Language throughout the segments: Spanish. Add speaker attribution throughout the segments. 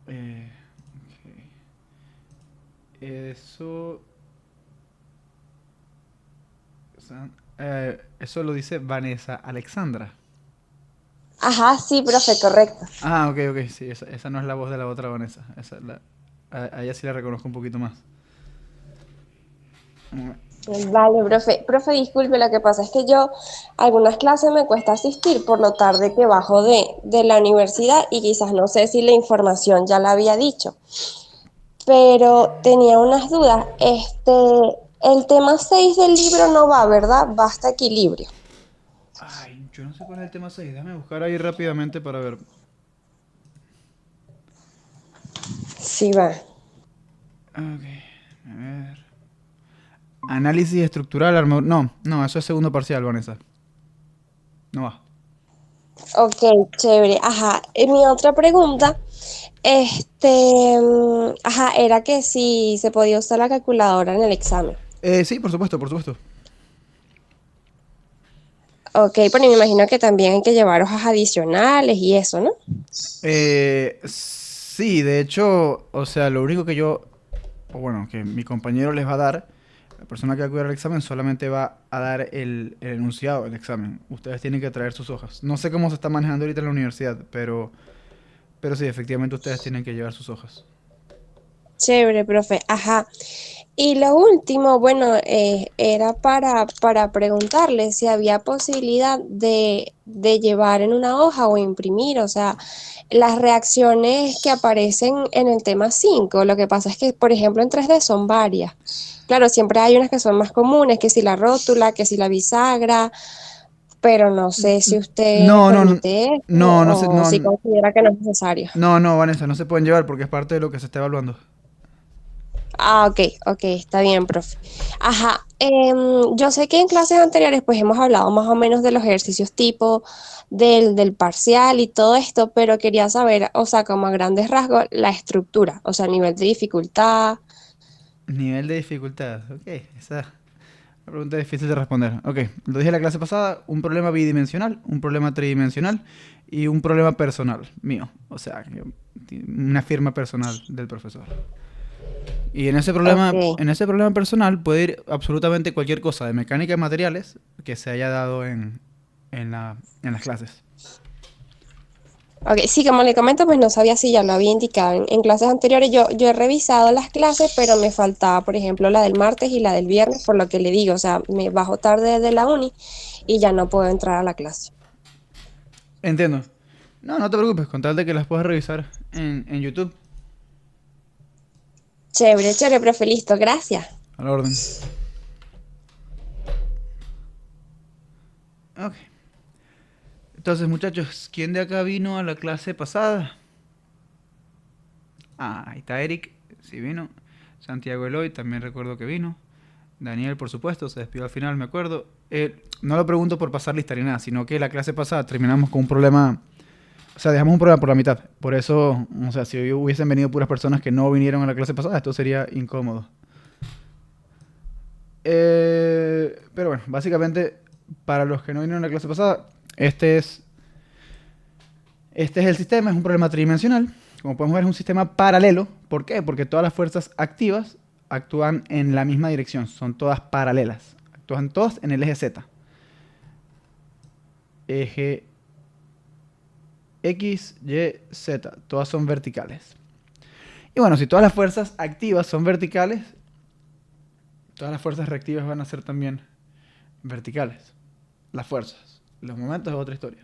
Speaker 1: Eh, ok. Eso... eso lo dice Vanessa Alexandra.
Speaker 2: Ajá, sí, profe, correcto.
Speaker 1: Ah, ok, ok, sí, esa no es la voz de la otra Vanessa. A ella sí la reconozco un poquito más. Mm.
Speaker 2: Vale, profe. Profe, disculpe, lo que pasa es que yo algunas clases me cuesta asistir por lo tarde que bajo de la universidad y quizás no sé si la información ya la había dicho, pero tenía unas dudas. El tema 6 del libro no va, ¿verdad? Basta equilibrio.
Speaker 1: Ay, yo no sé cuál es el tema 6. Déjame buscar ahí rápidamente para ver.
Speaker 2: Sí va.
Speaker 1: Ok, a ver. Análisis estructural, no, no, eso es segundo parcial, Vanessa. No va.
Speaker 2: Ok, chévere. Ajá. Mi otra pregunta, ajá, era que si se podía usar la calculadora en el examen.
Speaker 1: Sí, por supuesto, por supuesto.
Speaker 2: Ok, pero me imagino que también hay que llevar hojas adicionales y eso, ¿no?
Speaker 1: Sí, de hecho, o sea, lo único que yo, o bueno, que mi compañero les va a dar, la persona que va a cuidar el examen solamente va a dar el enunciado del examen. Ustedes tienen que traer sus hojas. No sé cómo se está manejando ahorita en la universidad, pero sí, efectivamente ustedes tienen que llevar sus hojas.
Speaker 2: Chévere, profe. Ajá. Y lo último, bueno, era para preguntarle si había posibilidad de llevar en una hoja o imprimir, o sea, las reacciones que aparecen en el tema 5. Lo que pasa es que, por ejemplo, en 3D son varias. Claro, siempre hay unas que son más comunes, que si la rótula, que si la bisagra, pero no sé si usted
Speaker 1: No, no, no,
Speaker 2: permite eso
Speaker 1: no, no sé,
Speaker 2: o
Speaker 1: no,
Speaker 2: si considera que no es necesario.
Speaker 1: no, no, Vanessa, no se pueden llevar porque es parte de lo que se está evaluando.
Speaker 2: Ah, ok, ok, está bien, profe. Ajá, yo sé que en clases anteriores pues hemos hablado más o menos de los ejercicios tipo del parcial y todo esto, pero quería saber, o sea, como a grandes rasgos, la estructura, o sea, el nivel de dificultad.
Speaker 1: Nivel de dificultad, ok, esa pregunta es difícil de responder. Ok, lo dije en la clase pasada, un problema bidimensional, un problema tridimensional y un problema personal mío. O sea, una firma personal del profesor. Y
Speaker 2: Ok,
Speaker 1: en ese problema personal puede ir absolutamente cualquier cosa de mecánica de materiales que se haya dado en las clases.
Speaker 2: ok, sí, como le comento, pues no sabía si ya lo había indicado. En clases anteriores yo he revisado las clases, pero me faltaba, por ejemplo, la del martes y la del viernes, por lo que le digo, o sea, me bajo tarde de la uni y ya no puedo entrar a la clase.
Speaker 1: Entiendo. No, no te preocupes, con tal de que las puedas revisar en YouTube.
Speaker 2: Chévere, chévere, profe, listo, gracias.
Speaker 1: A la orden. Ok. Entonces, muchachos, ¿quién de acá vino a la clase pasada? Ah, ahí está Eric, sí vino. Santiago Eloy, también recuerdo que vino. Daniel, por supuesto, se despidió al final, me acuerdo. No lo pregunto por pasar lista ni nada, sino que la clase pasada terminamos con un problema. O sea, dejamos un problema por la mitad. Por eso, o sea, si hoy hubiesen venido puras personas que no vinieron a la clase pasada, esto sería incómodo. Pero bueno, básicamente, para los que no vinieron a la clase pasada, este es, este es el sistema, es un problema tridimensional. Como podemos ver, es un sistema paralelo. ¿Por qué? Porque todas las fuerzas activas actúan en la misma dirección, son todas paralelas. Actúan todas en el eje Z. Eje X, Y, Z. Todas son verticales. Y bueno, si todas las fuerzas activas son verticales, todas las fuerzas reactivas van a ser también verticales. Las fuerzas. Los momentos es otra historia.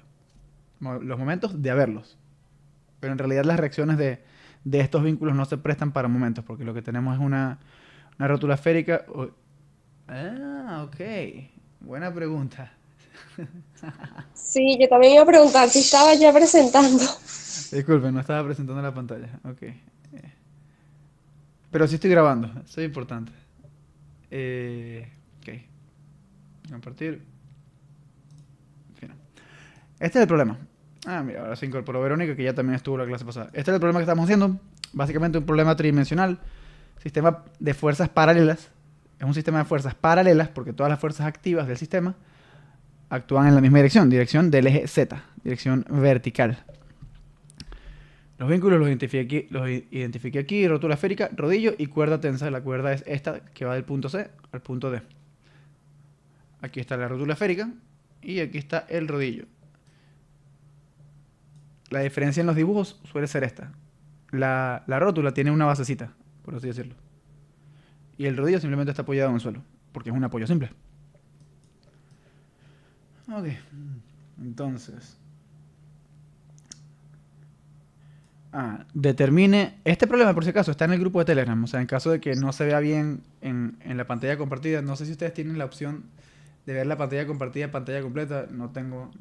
Speaker 1: Los momentos de haberlos. Pero en realidad las reacciones de estos vínculos no se prestan para momentos, porque lo que tenemos es una rótula esférica. Ah, ok. Buena pregunta.
Speaker 2: Sí, yo también iba a preguntar si estaba ya presentando.
Speaker 1: Disculpen, no estaba presentando la pantalla. Ok. Pero sí estoy grabando, eso es importante. Ok. Compartir. Fin. Este es el problema. Ah, mira, ahora se incorporó Verónica, que ya también estuvo en la clase pasada. Este es el problema que estamos haciendo. Básicamente un problema tridimensional. Sistema de fuerzas paralelas. Es un sistema de fuerzas paralelas porque todas las fuerzas activas del sistema actúan en la misma dirección. Dirección del eje Z. Dirección vertical. Los vínculos los identifiqué aquí, rótula esférica, rodillo y cuerda tensa. La cuerda es esta que va del punto C al punto D. Aquí está la rótula esférica y aquí está el rodillo. La diferencia en los dibujos suele ser esta. La rótula tiene una basecita, por así decirlo. Y el rodillo simplemente está apoyado en el suelo, porque es un apoyo simple. Ok, entonces... determine... Este problema, por si acaso, está en el grupo de Telegram. O sea, en caso de que no se vea bien en la pantalla compartida. No sé si ustedes tienen la opción de ver la pantalla compartida en pantalla completa. No tengo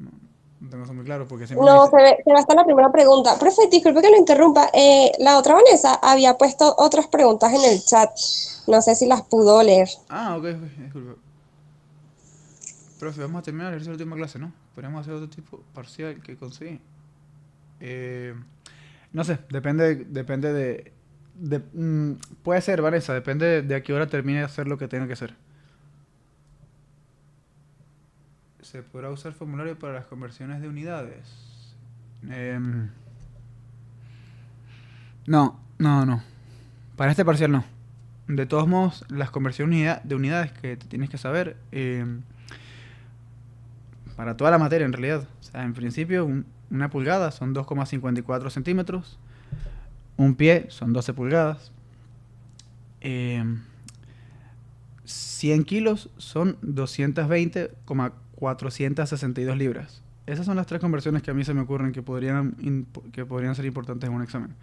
Speaker 1: eso muy claro, porque siempre me
Speaker 2: No,
Speaker 1: dice...
Speaker 2: se ve hasta la primera pregunta. Profe, disculpe que lo interrumpa. La otra Vanessa había puesto otras preguntas en el chat. No sé si las pudo leer.
Speaker 1: Ok, disculpe. Profe, vamos a terminar la última clase, ¿no? Podríamos hacer otro tipo parcial que conseguí. Eh, no sé, depende puede ser, Vanessa, depende de a qué hora termine de hacer lo que tenga que hacer. ¿Se podrá usar formulario para las conversiones de unidades? Em, no. Para este parcial no. De todos modos, las conversiones de unidades que te tienes que saber, para toda la materia en realidad. O sea, en principio, una pulgada son 2,54 centímetros. Un pie son 12 pulgadas. em, 100 kilos son 220,462 libras. Esas son las tres conversiones que a mí se me ocurren que podrían ser importantes en un examen.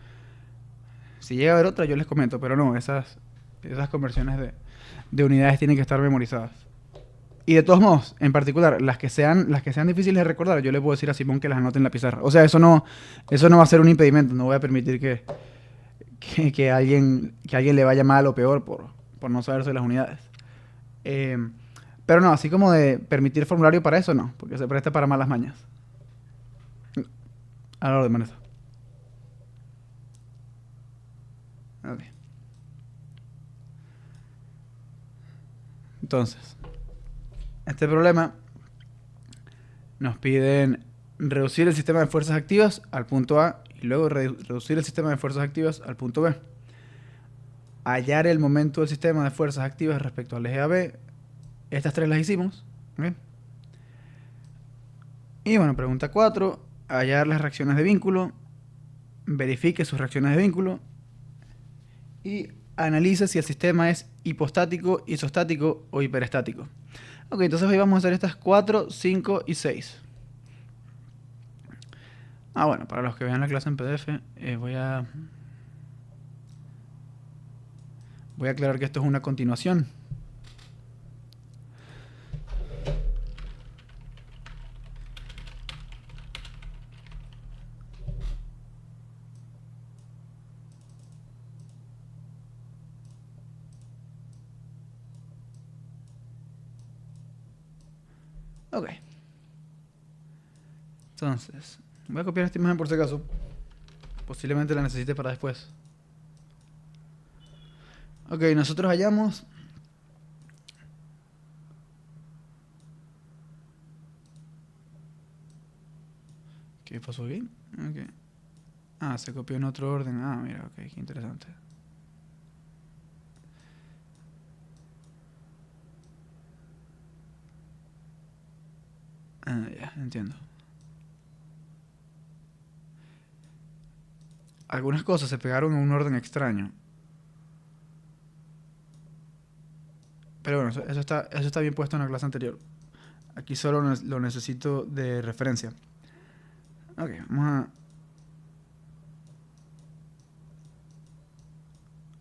Speaker 1: Si llega a haber otra, yo les comento, pero no, esas conversiones de unidades tienen que estar memorizadas. Y de todos modos, en particular, las que sean difíciles de recordar, yo le puedo decir a Simón que las anote en la pizarra. O sea, eso no va a ser un impedimento. No voy a permitir que alguien le vaya mal o peor por no saberse las unidades. Eh, pero no, así como de permitir formulario para eso, no, porque se presta para malas mañas. A la orden, Vanessa. Ok. Entonces, este problema nos piden reducir el sistema de fuerzas activas al punto A y luego reducir el sistema de fuerzas activas al punto B. Hallar el momento del sistema de fuerzas activas respecto al eje AB. Estas tres las hicimos. ¿Ok? Y bueno, pregunta 4. Hallar las reacciones de vínculo. Verifique sus reacciones de vínculo. Y analice si el sistema es hipostático, isostático o hiperestático. Ok, entonces hoy vamos a hacer estas 4, 5 y 6. Bueno, para los que vean la clase en PDF, voy a aclarar que esto es una continuación. Ok. Entonces, voy a copiar esta imagen por si acaso. Posiblemente la necesite para después. Ok, nosotros hallamos... ¿Qué pasó aquí? Ok. Se copió en otro orden. Mira, ok, qué interesante. Ya, entiendo. Algunas cosas se pegaron en un orden extraño. Pero bueno, eso está bien puesto en la clase anterior. Aquí solo lo necesito de referencia. Ok, vamos a...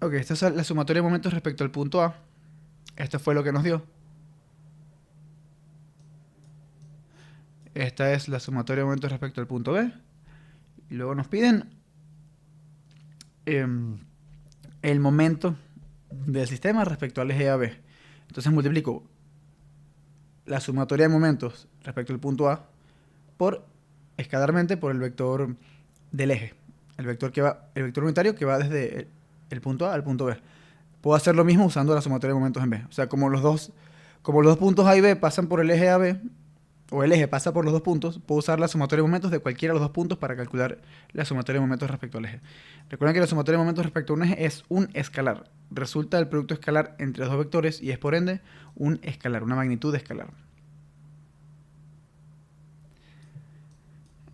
Speaker 1: Ok, esta es la sumatoria de momentos respecto al punto A. Esto fue lo que nos dio. Esta es la sumatoria de momentos respecto al punto B. Y luego nos piden el momento del sistema respecto al eje AB. Entonces multiplico la sumatoria de momentos respecto al punto A escalarmente por el vector del eje. El vector unitario que va desde el punto A al punto B. Puedo hacer lo mismo usando la sumatoria de momentos en B. O sea, como los dos puntos A y B pasan por el eje AB, o el eje pasa por los dos puntos, puedo usar la sumatoria de momentos de cualquiera de los dos puntos para calcular la sumatoria de momentos respecto al eje. Recuerden que la sumatoria de momentos respecto a un eje es un escalar. Resulta del producto escalar entre los dos vectores y es por ende un escalar, una magnitud escalar.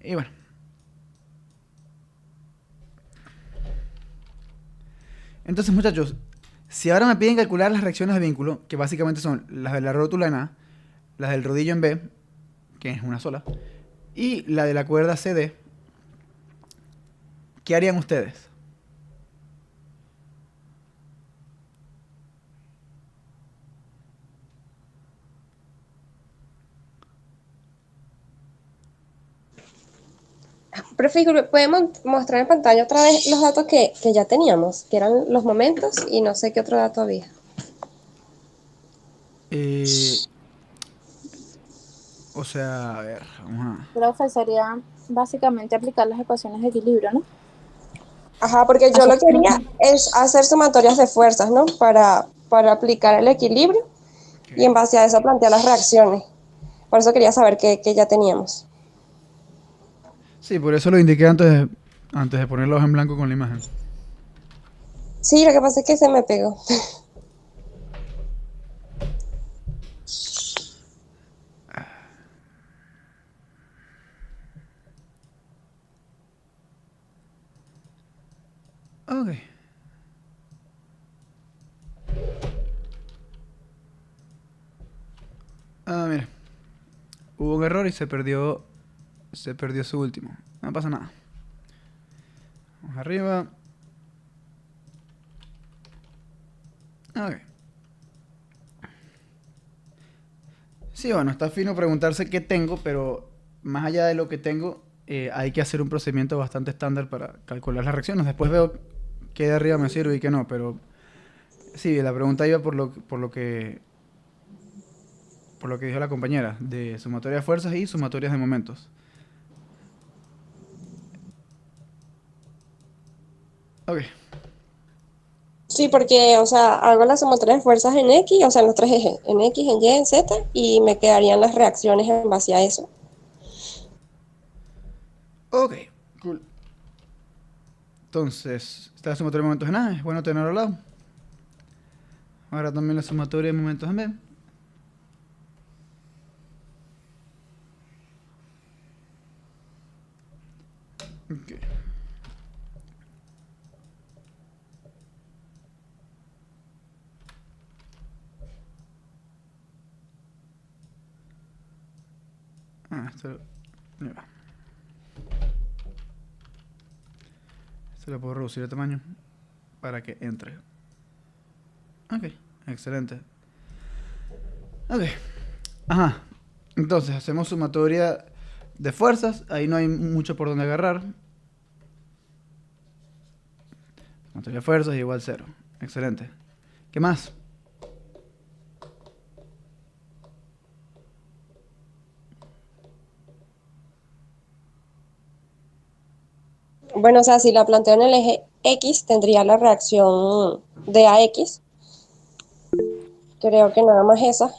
Speaker 1: Y bueno. Entonces, muchachos, si ahora me piden calcular las reacciones de vínculo, que básicamente son las de la rótula en A, las del rodillo en B, que es una sola, y la de la cuerda CD, ¿qué harían ustedes?
Speaker 2: Profe, disculpe, ¿podemos mostrar en pantalla otra vez los datos que ya teníamos? Que eran los momentos y no sé qué otro dato había.
Speaker 1: Eh, o sea, a ver, vamos a...
Speaker 3: Profe, sería básicamente aplicar las ecuaciones de equilibrio, ¿no?
Speaker 2: Ajá, porque yo
Speaker 3: Hacer
Speaker 2: lo que quería es hacer sumatorias de fuerzas, ¿no? Para aplicar el equilibrio y en
Speaker 1: Ok.
Speaker 2: base a eso plantear las reacciones. Por eso quería saber qué ya teníamos.
Speaker 1: Sí, por eso lo indiqué antes de ponerlos en blanco con la imagen.
Speaker 2: Sí, lo que pasa es que se me pegó.
Speaker 1: Ok. Ah, mira. Hubo un error y se perdió su último. No pasa nada. Vamos arriba. Ok. Sí, bueno, está fino preguntarse qué tengo, pero más allá de lo que tengo, hay que hacer un procedimiento bastante estándar para calcular las reacciones. Después veo qué de arriba me sirve y qué no, pero sí, la pregunta iba por lo que dijo la compañera, de sumatoria de fuerzas y sumatorias de momentos. Ok.
Speaker 2: Sí, porque, o sea, hago las sumatorias de fuerzas en X, o sea, en los tres ejes, en X, en Y, en Z, y me quedarían las reacciones en base a eso.
Speaker 1: Ok. Cool. Entonces, esta sumatoria de momentos en A, es bueno tenerlo al lado. Ahora también la sumatoria de momentos en B. Ok. Esto, ahí va. Esto lo puedo reducir de tamaño para que entre. Ok, excelente. Ok. Ajá. Entonces, hacemos sumatoria de fuerzas. Ahí no hay mucho por donde agarrar. Sumatoria de fuerzas igual 0. Excelente. ¿Qué más?
Speaker 2: Bueno, o sea, si la planteo en el eje X, tendría la reacción de AX. Creo que nada más esa.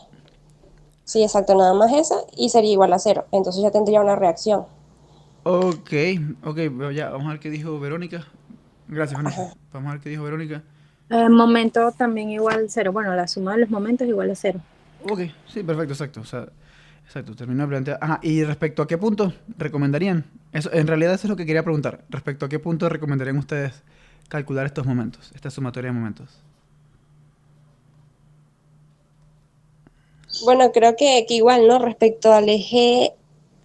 Speaker 2: Sí, exacto, nada más esa. Y sería igual a cero. Entonces ya tendría una reacción.
Speaker 1: Ok, ok, ya, vamos a ver qué dijo Verónica. Gracias, Vanessa. Vamos a ver qué dijo Verónica.
Speaker 3: momento también igual cero. Bueno, la suma de los momentos igual a cero.
Speaker 1: Ok, sí, perfecto, exacto. O sea, exacto, terminó de plantear. Ajá, y respecto a qué punto recomendarían. Eso, en realidad eso es lo que quería preguntar. Respecto a qué punto recomendarían ustedes calcular estos momentos, esta sumatoria de momentos.
Speaker 2: Bueno, creo que igual, ¿no? Respecto al eje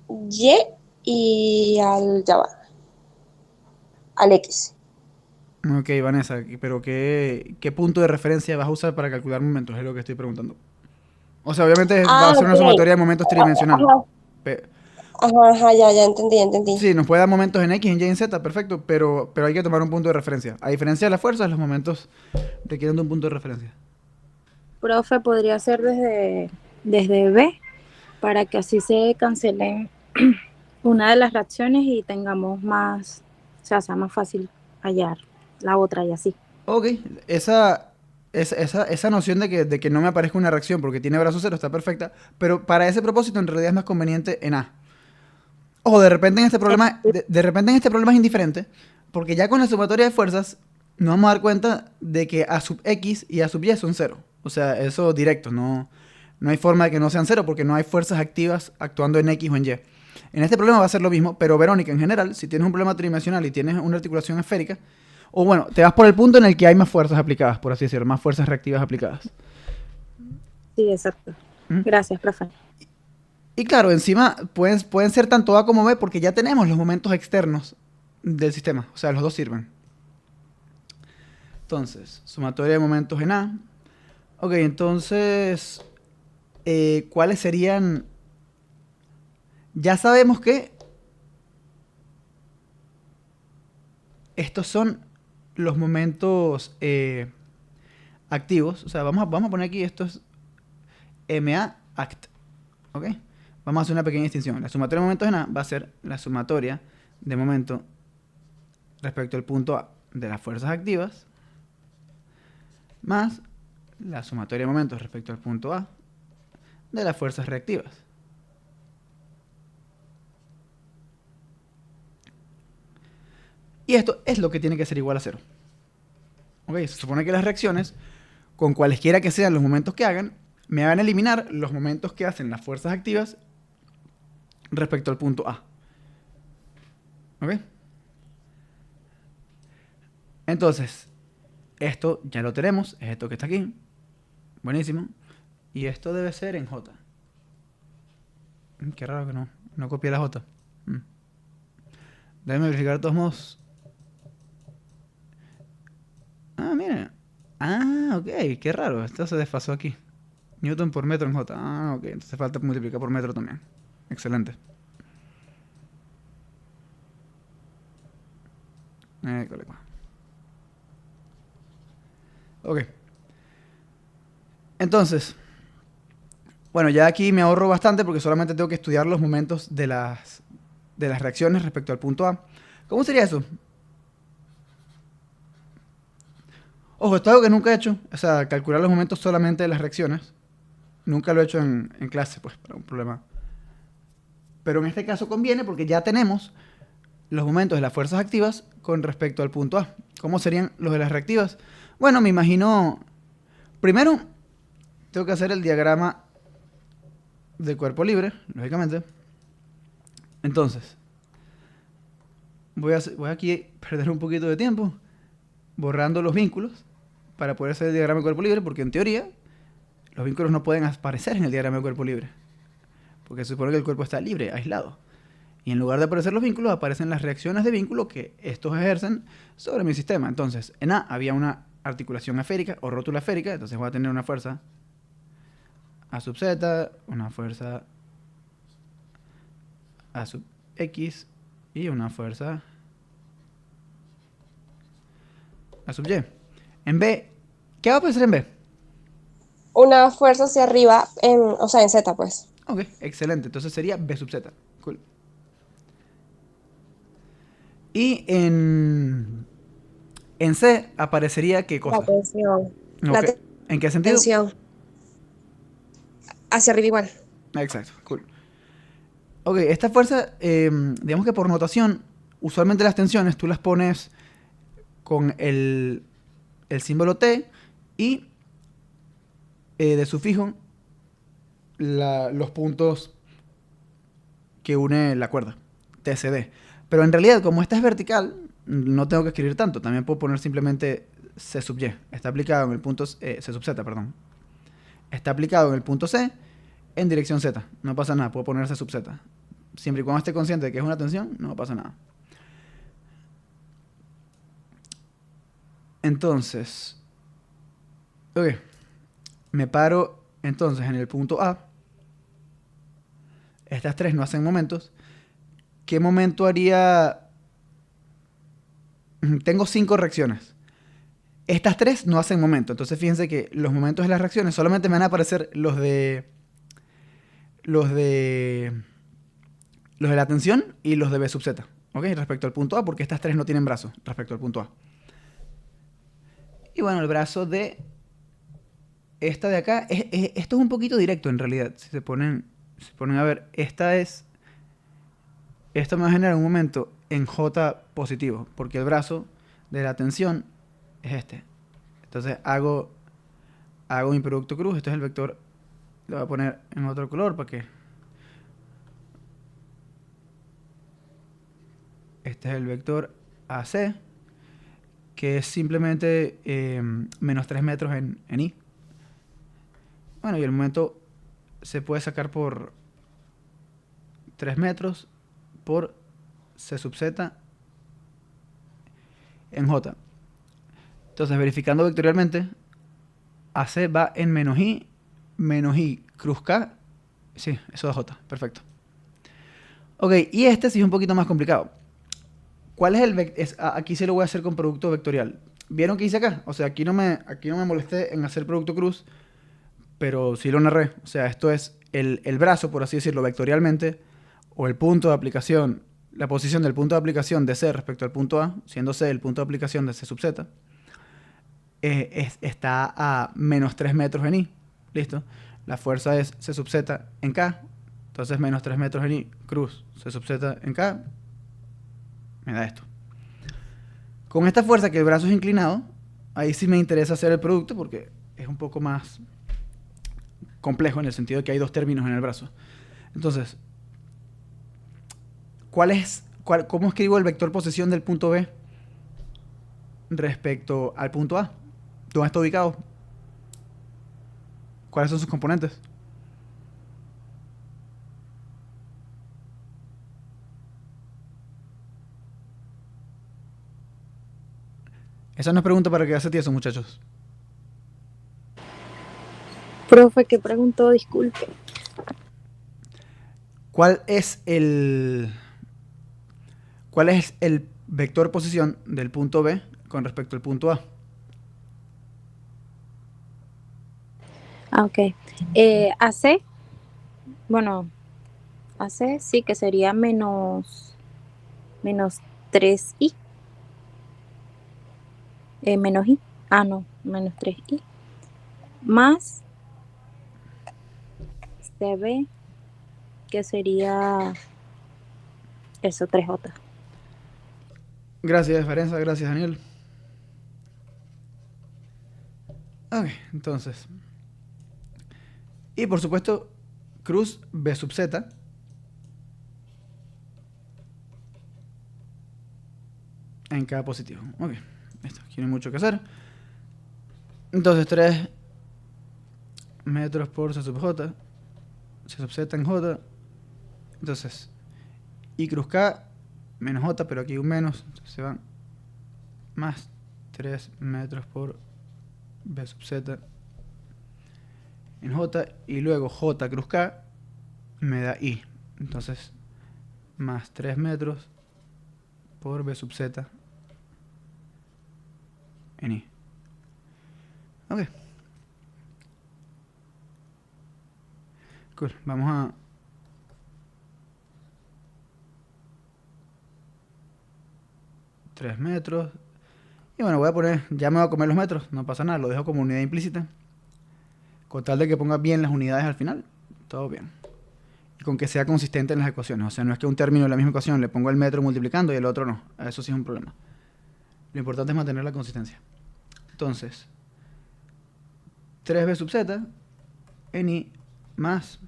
Speaker 2: Y y al, ya va, al X.
Speaker 1: Ok, Vanessa, pero ¿qué punto de referencia vas a usar para calcular momentos? Es lo que estoy preguntando. O sea, obviamente va
Speaker 2: Ah,
Speaker 1: a ser una
Speaker 2: ok.
Speaker 1: sumatoria de momentos tridimensional.
Speaker 2: Ajá,
Speaker 1: Pe-
Speaker 2: ajá, ajá, ya entendí, entendí.
Speaker 1: sí, nos puede dar momentos en X, en Y, en Z, perfecto, pero hay que tomar un punto de referencia. A diferencia de las fuerzas, los momentos requieren de un punto de referencia.
Speaker 3: Profe, podría ser desde B para que así se cancelen una de las reacciones y tengamos más, o sea más fácil hallar la otra y así.
Speaker 1: Ok, esa. esa noción de que no me aparezca una reacción porque tiene brazo cero está perfecta, pero para ese propósito en realidad es más conveniente en A. Ojo, de repente en este problema, de repente en este problema es indiferente, porque ya con la sumatoria de fuerzas nos vamos a dar cuenta de que A sub X y A sub Y son cero. O sea, eso directo, no hay forma de que no sean cero porque no hay fuerzas activas actuando en X o en Y. En este problema va a ser lo mismo, pero Verónica, en general, si tienes un problema tridimensional y tienes una articulación esférica, o bueno, te vas por el punto en el que hay más fuerzas aplicadas, por así decirlo, más fuerzas reactivas aplicadas.
Speaker 3: Sí, exacto.
Speaker 1: ¿Mm?
Speaker 3: Gracias, profe.
Speaker 1: Y claro, encima pueden ser tanto A como B porque ya tenemos los momentos externos del sistema. O sea, los dos sirven. Entonces, sumatoria de momentos en A. Ok, entonces, ¿cuáles serían? Ya sabemos que estos son los momentos activos. O sea, vamos a poner aquí esto es MA act. ¿Ok? Vamos a hacer una pequeña distinción. La sumatoria de momentos en A va a ser la sumatoria de momento respecto al punto A de las fuerzas activas más la sumatoria de momentos respecto al punto A de las fuerzas reactivas. Y esto es lo que tiene que ser igual a cero. ¿Ok? Se supone que las reacciones, con cualesquiera que sean los momentos que hagan, me van a eliminar los momentos que hacen las fuerzas activas respecto al punto A. ¿Ok? Entonces, esto ya lo tenemos, es esto que está aquí. Buenísimo. Y esto debe ser en J. Qué raro que no copié la J. Déjame verificar de todos modos. Ah, mira. Ah, ok, qué raro. Esto se desfasó aquí. Newton por metro en J. Ah, ok. Entonces falta multiplicar por metro también. Excelente. Ok. Entonces, bueno, ya aquí me ahorro bastante porque solamente tengo que estudiar los momentos de las reacciones respecto al punto A. ¿Cómo sería eso? Ojo, esto es algo que nunca he hecho. O sea, calcular los momentos solamente de las reacciones. Nunca lo he hecho en clase, pues, para un problema. Pero en este caso conviene porque ya tenemos los momentos de las fuerzas activas con respecto al punto A. ¿Cómo serían los de las reactivas? Bueno, me imagino... Primero, tengo que hacer el diagrama de cuerpo libre, lógicamente. Entonces, voy aquí a perder un poquito de tiempo borrando los vínculos para poder hacer el diagrama de cuerpo libre, porque en teoría los vínculos no pueden aparecer en el diagrama de cuerpo libre, porque se supone que el cuerpo está libre, aislado. Y en lugar de aparecer los vínculos, aparecen las reacciones de vínculo que estos ejercen sobre mi sistema. Entonces, en A había una articulación esférica o rótula esférica, entonces voy a tener una fuerza A sub Z, una fuerza A sub X y una fuerza A sub Y. En B, ¿qué va a aparecer en B?
Speaker 2: Una fuerza hacia arriba, o sea, en Z, pues.
Speaker 1: Ok, excelente. Entonces sería B sub Z. Cool. Y en C aparecería ¿qué
Speaker 2: La
Speaker 1: cosa?
Speaker 2: tensión. La
Speaker 1: Ok. ¿En qué sentido?
Speaker 2: tensión. Hacia arriba igual.
Speaker 1: Exacto, cool. Ok, esta fuerza, digamos que por notación, usualmente las tensiones tú las pones con el símbolo T y de sufijo los puntos que une la cuerda, TCD. Pero en realidad, como esta es vertical, no tengo que escribir tanto. También puedo poner simplemente C sub Y. Está aplicado en el punto C sub Z, perdón. Está aplicado en el punto C en dirección Z. No pasa nada, puedo poner C sub Z. Siempre y cuando esté consciente de que es una tensión, no pasa nada. Entonces, ok, me paro entonces en el punto A. Estas tres no hacen momentos. ¿Qué momento haría? Tengo 5 reacciones. Estas tres no hacen momento. Entonces fíjense que los momentos de las reacciones solamente me van a aparecer los de la tensión y los de B sub Z. ¿Ok? Respecto al punto A, porque estas tres no tienen brazo respecto al punto A. Y bueno, el brazo de esta de acá, esto es un poquito directo en realidad. Si se ponen a ver, esto me va a generar un momento en J positivo, porque el brazo de la tensión es este. Entonces hago mi producto cruz, este es el vector, lo voy a poner en otro color para que... Este es el vector AC, que es simplemente menos 3 metros en I. Bueno, y el momento se puede sacar por 3 metros por C sub Z en J. Entonces, verificando vectorialmente, AC va en menos I cruz K. Sí, eso da J, perfecto. Ok, y este sí es un poquito más complicado. ¿Cuál es aquí sí lo voy a hacer con producto vectorial. ¿Vieron qué hice acá? O sea, aquí no me molesté en hacer producto cruz, pero sí lo narré. O sea, esto es el brazo, por así decirlo, vectorialmente, o el punto de aplicación, la posición del punto de aplicación de C respecto al punto A, siendo C el punto de aplicación de C sub Z, está a menos 3 metros en I. ¿Listo? La fuerza es C sub Z en K. Entonces, menos 3 metros en I, cruz C sub Z en K, me da esto. Con esta fuerza que el brazo es inclinado, ahí sí me interesa hacer el producto porque es un poco más complejo en el sentido de que hay dos términos en el brazo. Entonces, ¿cómo escribo el vector posesión del punto B respecto al punto A? ¿Dónde está ubicado? ¿Cuáles son sus componentes? Esa no es pregunta para quedarse tiesos, muchachos.
Speaker 3: Profe, ¿qué preguntó? Disculpe.
Speaker 1: ¿Cuál es el vector posición del punto B con respecto al punto A?
Speaker 3: Ok. AC, bueno, AC sí que sería menos 3i. Menos i. Ah, no, menos 3i. Más CB, que sería eso, 3J.
Speaker 1: Gracias, Ferenza. Gracias, Daniel. Ok, entonces. Y por supuesto, cruz B sub Z. En cada positivo. Ok, listo. Aquí no hay mucho que hacer. Entonces, 3 metros por C sub J. C sub Z en J. Entonces, I cruz K menos J, pero aquí hay un menos. Entonces se van más 3 metros por B sub Z en J. Y luego J cruz K me da I. Entonces, más 3 metros por B sub Z en I. Ok. Cool. Vamos a... ...3 metros. Y bueno, voy a poner... Ya me voy a comer los metros. No pasa nada. Lo dejo como unidad implícita. Con tal de que ponga bien las unidades al final. Todo bien. Y con que sea consistente en las ecuaciones. O sea, no es que un término de la misma ecuación le pongo el metro multiplicando y el otro no. Eso sí es un problema. Lo importante es mantener la consistencia. Entonces... 3b sub z en I más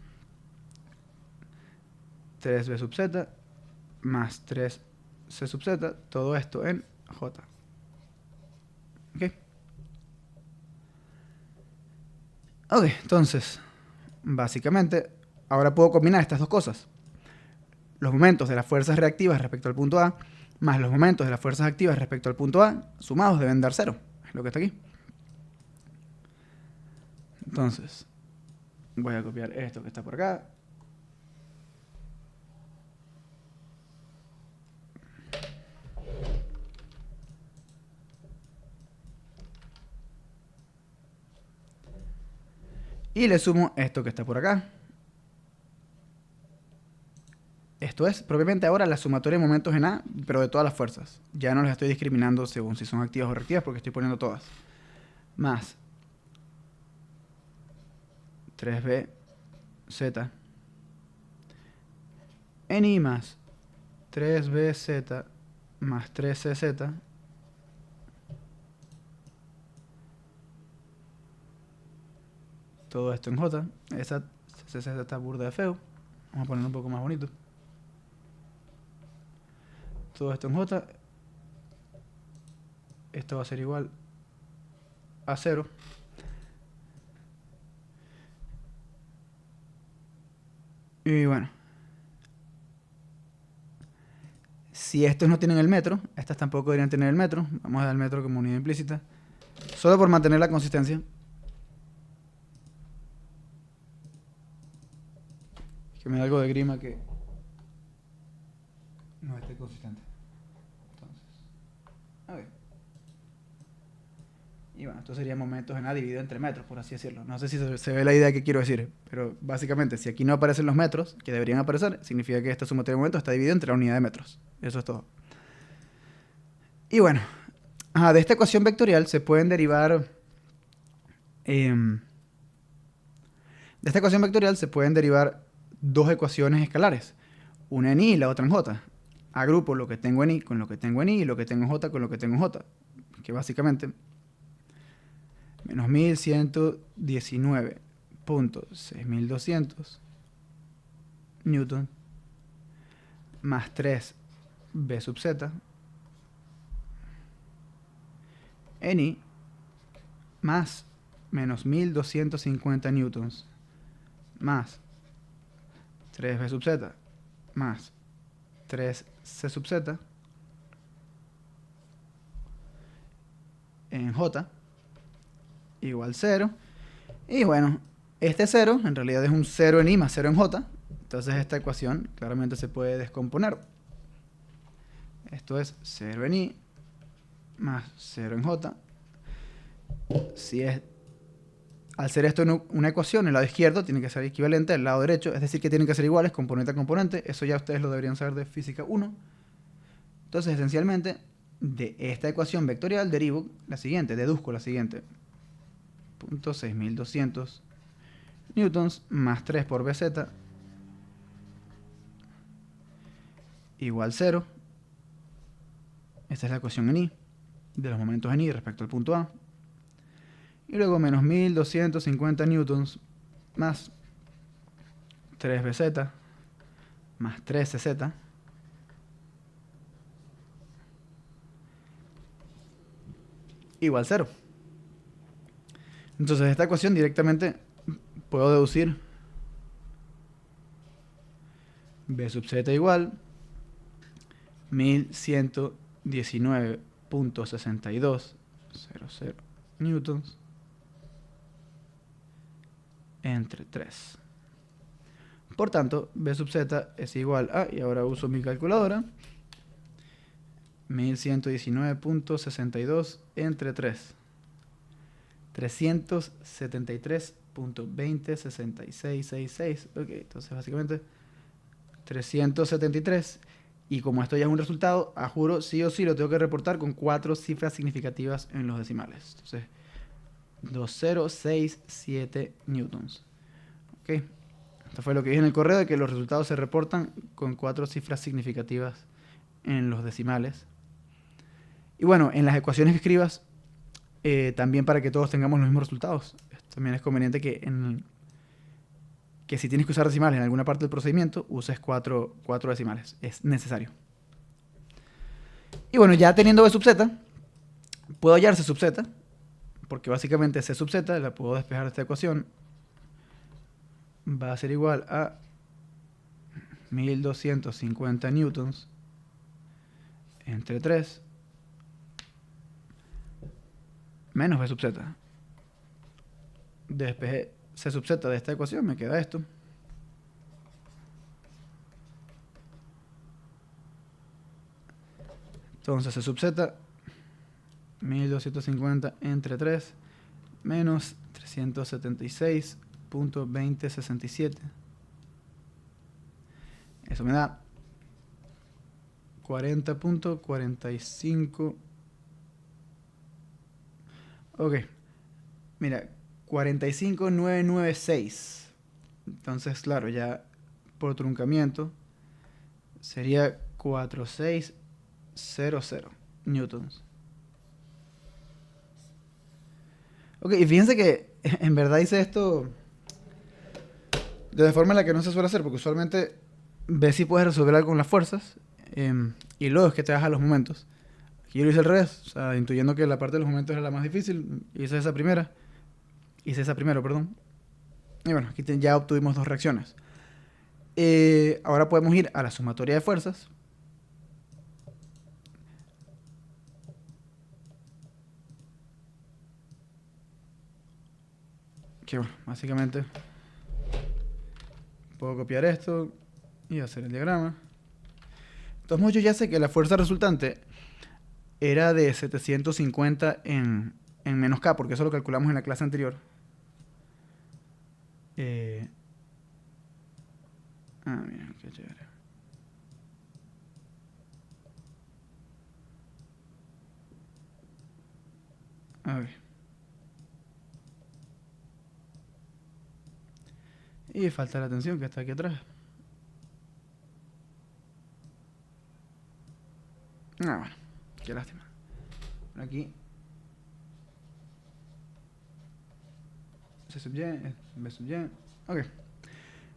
Speaker 1: 3b sub z más 3c sub z, todo esto en j. ¿Ok? Ok, entonces, básicamente, ahora puedo combinar estas dos cosas. Los momentos de las fuerzas reactivas respecto al punto A más los momentos de las fuerzas activas respecto al punto A, sumados deben dar 0. Es lo que está aquí. Entonces, voy a copiar esto que está por acá. Y le sumo esto que está por acá. Esto es propiamente ahora la sumatoria de momentos en A, pero de todas las fuerzas. Ya no las estoy discriminando según si son activas o reactivas porque estoy poniendo todas. Más 3bz en i más 3bz más 3cz todo esto en j. Esa cz está burda de feo. Vamos a ponerlo un poco más bonito. Todo esto en j. Esto va a ser igual a 0. Y bueno, si estos no tienen el metro, estas tampoco deberían tener el metro. Vamos a dar el metro como unidad implícita, solo por mantener la consistencia. Es que me da algo de grima que no esté consistente. Entonces, a ver. Y bueno, esto sería momentos en A dividido entre metros, por así decirlo. No sé si se ve la idea que quiero decir, pero básicamente, si aquí no aparecen los metros, que deberían aparecer, significa que esta sumatoria de momentos está dividida entre la unidad de metros. Eso es todo. Y bueno, de esta ecuación vectorial se pueden derivar... de esta ecuación vectorial se pueden derivar dos ecuaciones escalares. Una en i y la otra en j. Agrupo lo que tengo en i con lo que tengo en i y lo que tengo en j con lo que tengo en j. Que básicamente... menos 1119.6200 newton más 3b sub z en i más menos 1250 newtons más 3b sub z más 3c sub z en j igual 0. Y bueno, este 0 en realidad es un 0 en i más 0 en j. Entonces esta ecuación claramente se puede descomponer. Esto es 0 en i más 0 en j. Al ser esto una ecuación, el lado izquierdo tiene que ser equivalente al lado derecho, es decir, que tienen que ser iguales componente a componente. Eso ya ustedes lo deberían saber de física 1. Entonces, esencialmente, de esta ecuación vectorial derivo la siguiente, deduzco la siguiente. 0.6200 newtons más 3 por bz igual 0. Esta es la ecuación en i, de los momentos en i respecto al punto A. Y luego menos 1250 newtons más 3 bz más 3 cz igual 0. Entonces de esta ecuación directamente puedo deducir b sub z igual 1119.6200 newtons entre 3. Por tanto, b sub z es igual a, y ahora uso mi calculadora, 1119.62 entre 3. 373.206666. Ok, entonces básicamente 373. Y como esto ya es un resultado, a juro, sí o sí lo tengo que reportar con 4 cifras significativas en los decimales. Entonces, 2067 newtons. Ok, esto fue lo que dije en el correo, de que los resultados se reportan con 4 cifras significativas en los decimales. Y bueno, en las ecuaciones que escribas, también para que todos tengamos los mismos resultados, también es conveniente que si tienes que usar decimales en alguna parte del procedimiento, uses 4 decimales. Es necesario. Y bueno, ya teniendo b sub z, puedo hallar c sub z, porque básicamente c sub z la puedo despejar de esta ecuación. Va a ser igual a 1250 newtons entre 3 menos b sub z. Despejé c sub z de esta ecuación, me queda esto. Entonces c sub z, 1250 entre 3 menos 376.2067. Eso me da 40.45. Ok, mira, 45,996. Entonces, claro, ya por truncamiento sería 4600 newtons. Ok, y fíjense que en verdad hice esto de la forma en la que no se suele hacer, porque usualmente ves si puedes resolver algo con las fuerzas y luego es que te vas a los momentos. Aquí yo lo hice al revés, o sea, intuyendo que la parte de los momentos era la más difícil, hice esa primero, perdón. Y bueno, aquí ya obtuvimos dos reacciones. Ahora podemos ir a la sumatoria de fuerzas. Que bueno, básicamente puedo copiar esto y hacer el diagrama. Entonces yo ya sé que la fuerza resultante era de 750 en menos K, porque eso lo calculamos en la clase anterior. Mira, qué chévere. A ver. Y falta la tensión que está aquí atrás. Bueno, qué lástima. Por aquí. C sub y, B sub y. Ok.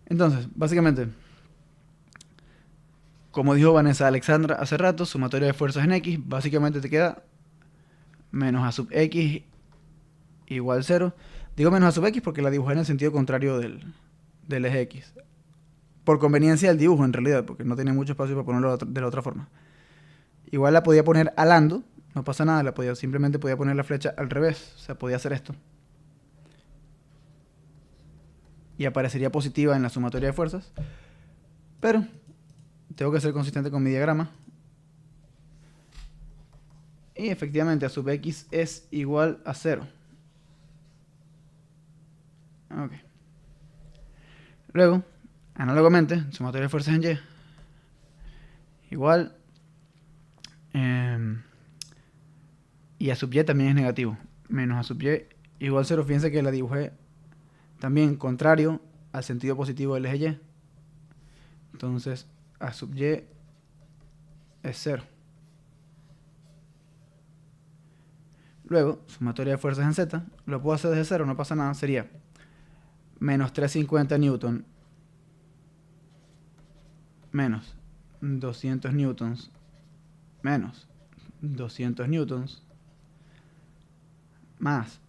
Speaker 1: Entonces, básicamente, como dijo Vanessa Alexandra hace rato, sumatoria de fuerzas en X, básicamente te queda menos A sub X igual 0. Digo menos A sub X porque la dibujé en el sentido contrario del eje X. Por conveniencia del dibujo, en realidad, porque no tenía mucho espacio para ponerlo de la otra forma. Igual la podía poner alando, no pasa nada, simplemente podía poner la flecha al revés, o sea, podía hacer esto. Y aparecería positiva en la sumatoria de fuerzas. Pero tengo que ser consistente con mi diagrama. Y efectivamente A sub X es igual a 0. Ok. Luego, análogamente, sumatoria de fuerzas en Y igual y A sub Y también es negativo. Menos A sub Y igual 0. Fíjense que la dibujé también contrario al sentido positivo del eje Y. Entonces A sub Y es 0. Luego, sumatoria de fuerzas en Z, lo puedo hacer desde 0, no pasa nada, sería menos 350 newton menos 200 newtons menos 200 newtons más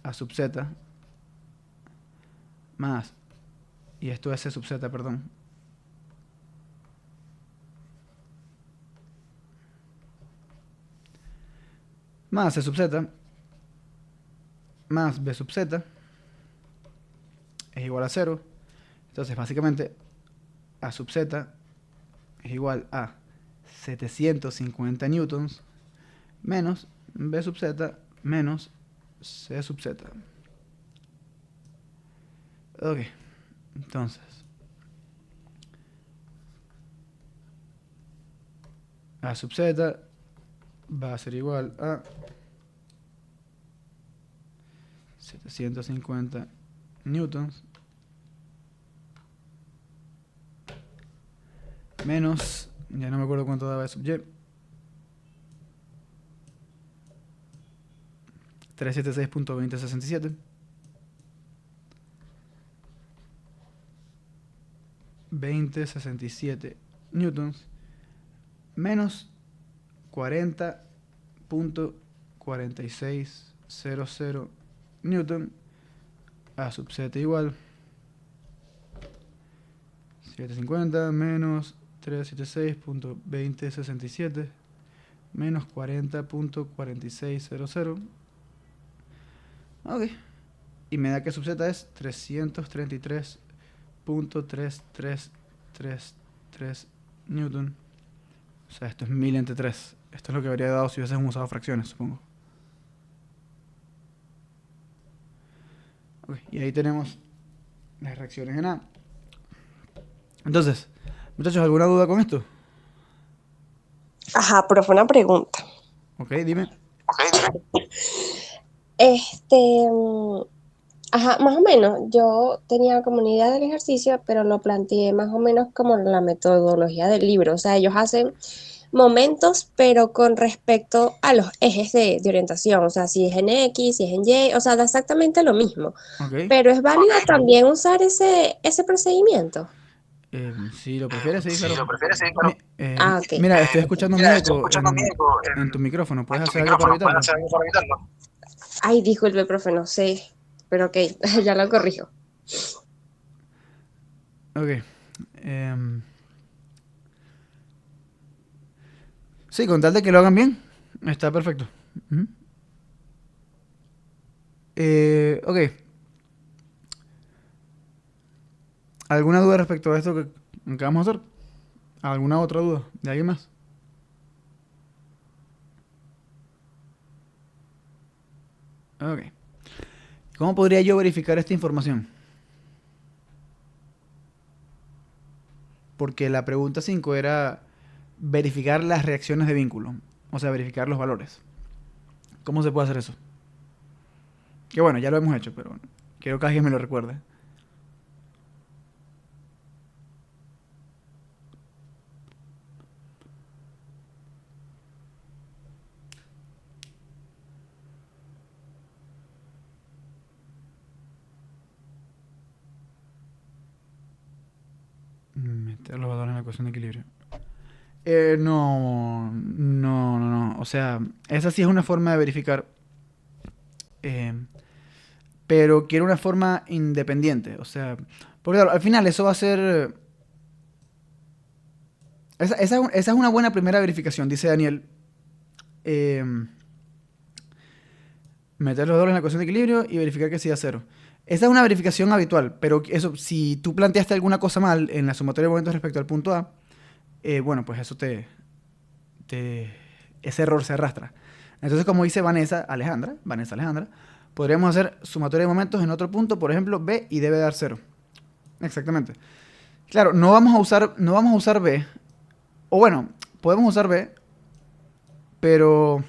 Speaker 1: A sub Z más, y esto es C sub Z, perdón, más C sub Z más B sub Z es igual a 0. Entonces básicamente A sub Z es igual a 750 newtons menos B sub Z menos C sub Z. Ok, entonces A sub Z va a ser igual a 750 newtons menos, ya no me acuerdo cuánto daba B sub Y, 376.2067 2067 newtons menos 40.4600 newton. A sub Z igual 750 menos 376.2067 menos 40.4600. Ok. Y me da que sub Z es 333.3333 newton. O sea, esto es 1000 entre 3. Esto es lo que habría dado si hubiesen usado fracciones, supongo. Ok, y ahí tenemos las reacciones en A. Entonces, muchachos, ¿alguna duda con esto?
Speaker 2: Ajá, profe, una pregunta.
Speaker 1: Ok, dime.
Speaker 2: Este, Ajá, más o menos. Yo tenía como una idea del ejercicio, pero lo planteé más o menos como la metodología del libro. O sea, ellos hacen momentos, pero con respecto a los ejes de orientación. O sea, si es en X, si es en Y, o sea, da exactamente lo mismo.
Speaker 1: ¿Ok?
Speaker 2: Pero es válido también usar ese procedimiento.
Speaker 1: Si lo prefieres, sí,
Speaker 4: Si
Speaker 1: claro.
Speaker 4: lo prefieres, sí, claro.
Speaker 2: Ah, ok.
Speaker 1: Mira, estoy escuchando mi
Speaker 4: Mira, estoy
Speaker 1: eco
Speaker 4: escuchando mi eco
Speaker 1: en tu micrófono. ¿Puedes
Speaker 4: en tu
Speaker 1: hacer algo para
Speaker 4: micrófono. ¿Puedes
Speaker 1: evitarlo?
Speaker 4: hacer algo para evitarlo?
Speaker 2: Ay, disculpe, profe, no sé. Pero ok, ya lo corrijo.
Speaker 1: Ok. em, sí, con tal de que lo hagan bien, está perfecto. Ujú. Ok. ¿Alguna duda respecto a esto que vamos a hacer? ¿Alguna otra duda de alguien más? Ok. ¿Cómo podría yo verificar esta información? Porque la pregunta 5 era verificar las reacciones de vínculo. O sea, verificar los valores. ¿Cómo se puede hacer eso? Que bueno, ya lo hemos hecho, pero bueno, quiero que alguien me lo recuerde. Meter los valores en la ecuación de equilibrio. No. O sea, esa sí es una forma de verificar. eh, pero quiero una forma independiente. O sea, porque claro, al final eso va a ser. Esa es una buena primera verificación, dice Daniel. Eh, Meter los valores en la ecuación de equilibrio y verificar que sea cero. Esa es una verificación habitual, pero eso, si tú planteaste alguna cosa mal en la sumatoria de momentos respecto al punto A, bueno, pues eso ese error se arrastra. Entonces, como dice Vanessa Alejandra, podríamos hacer sumatoria de momentos en otro punto, por ejemplo, B y debe dar cero. Exactamente. Claro, no vamos a usar B, o bueno, podemos usar B, pero,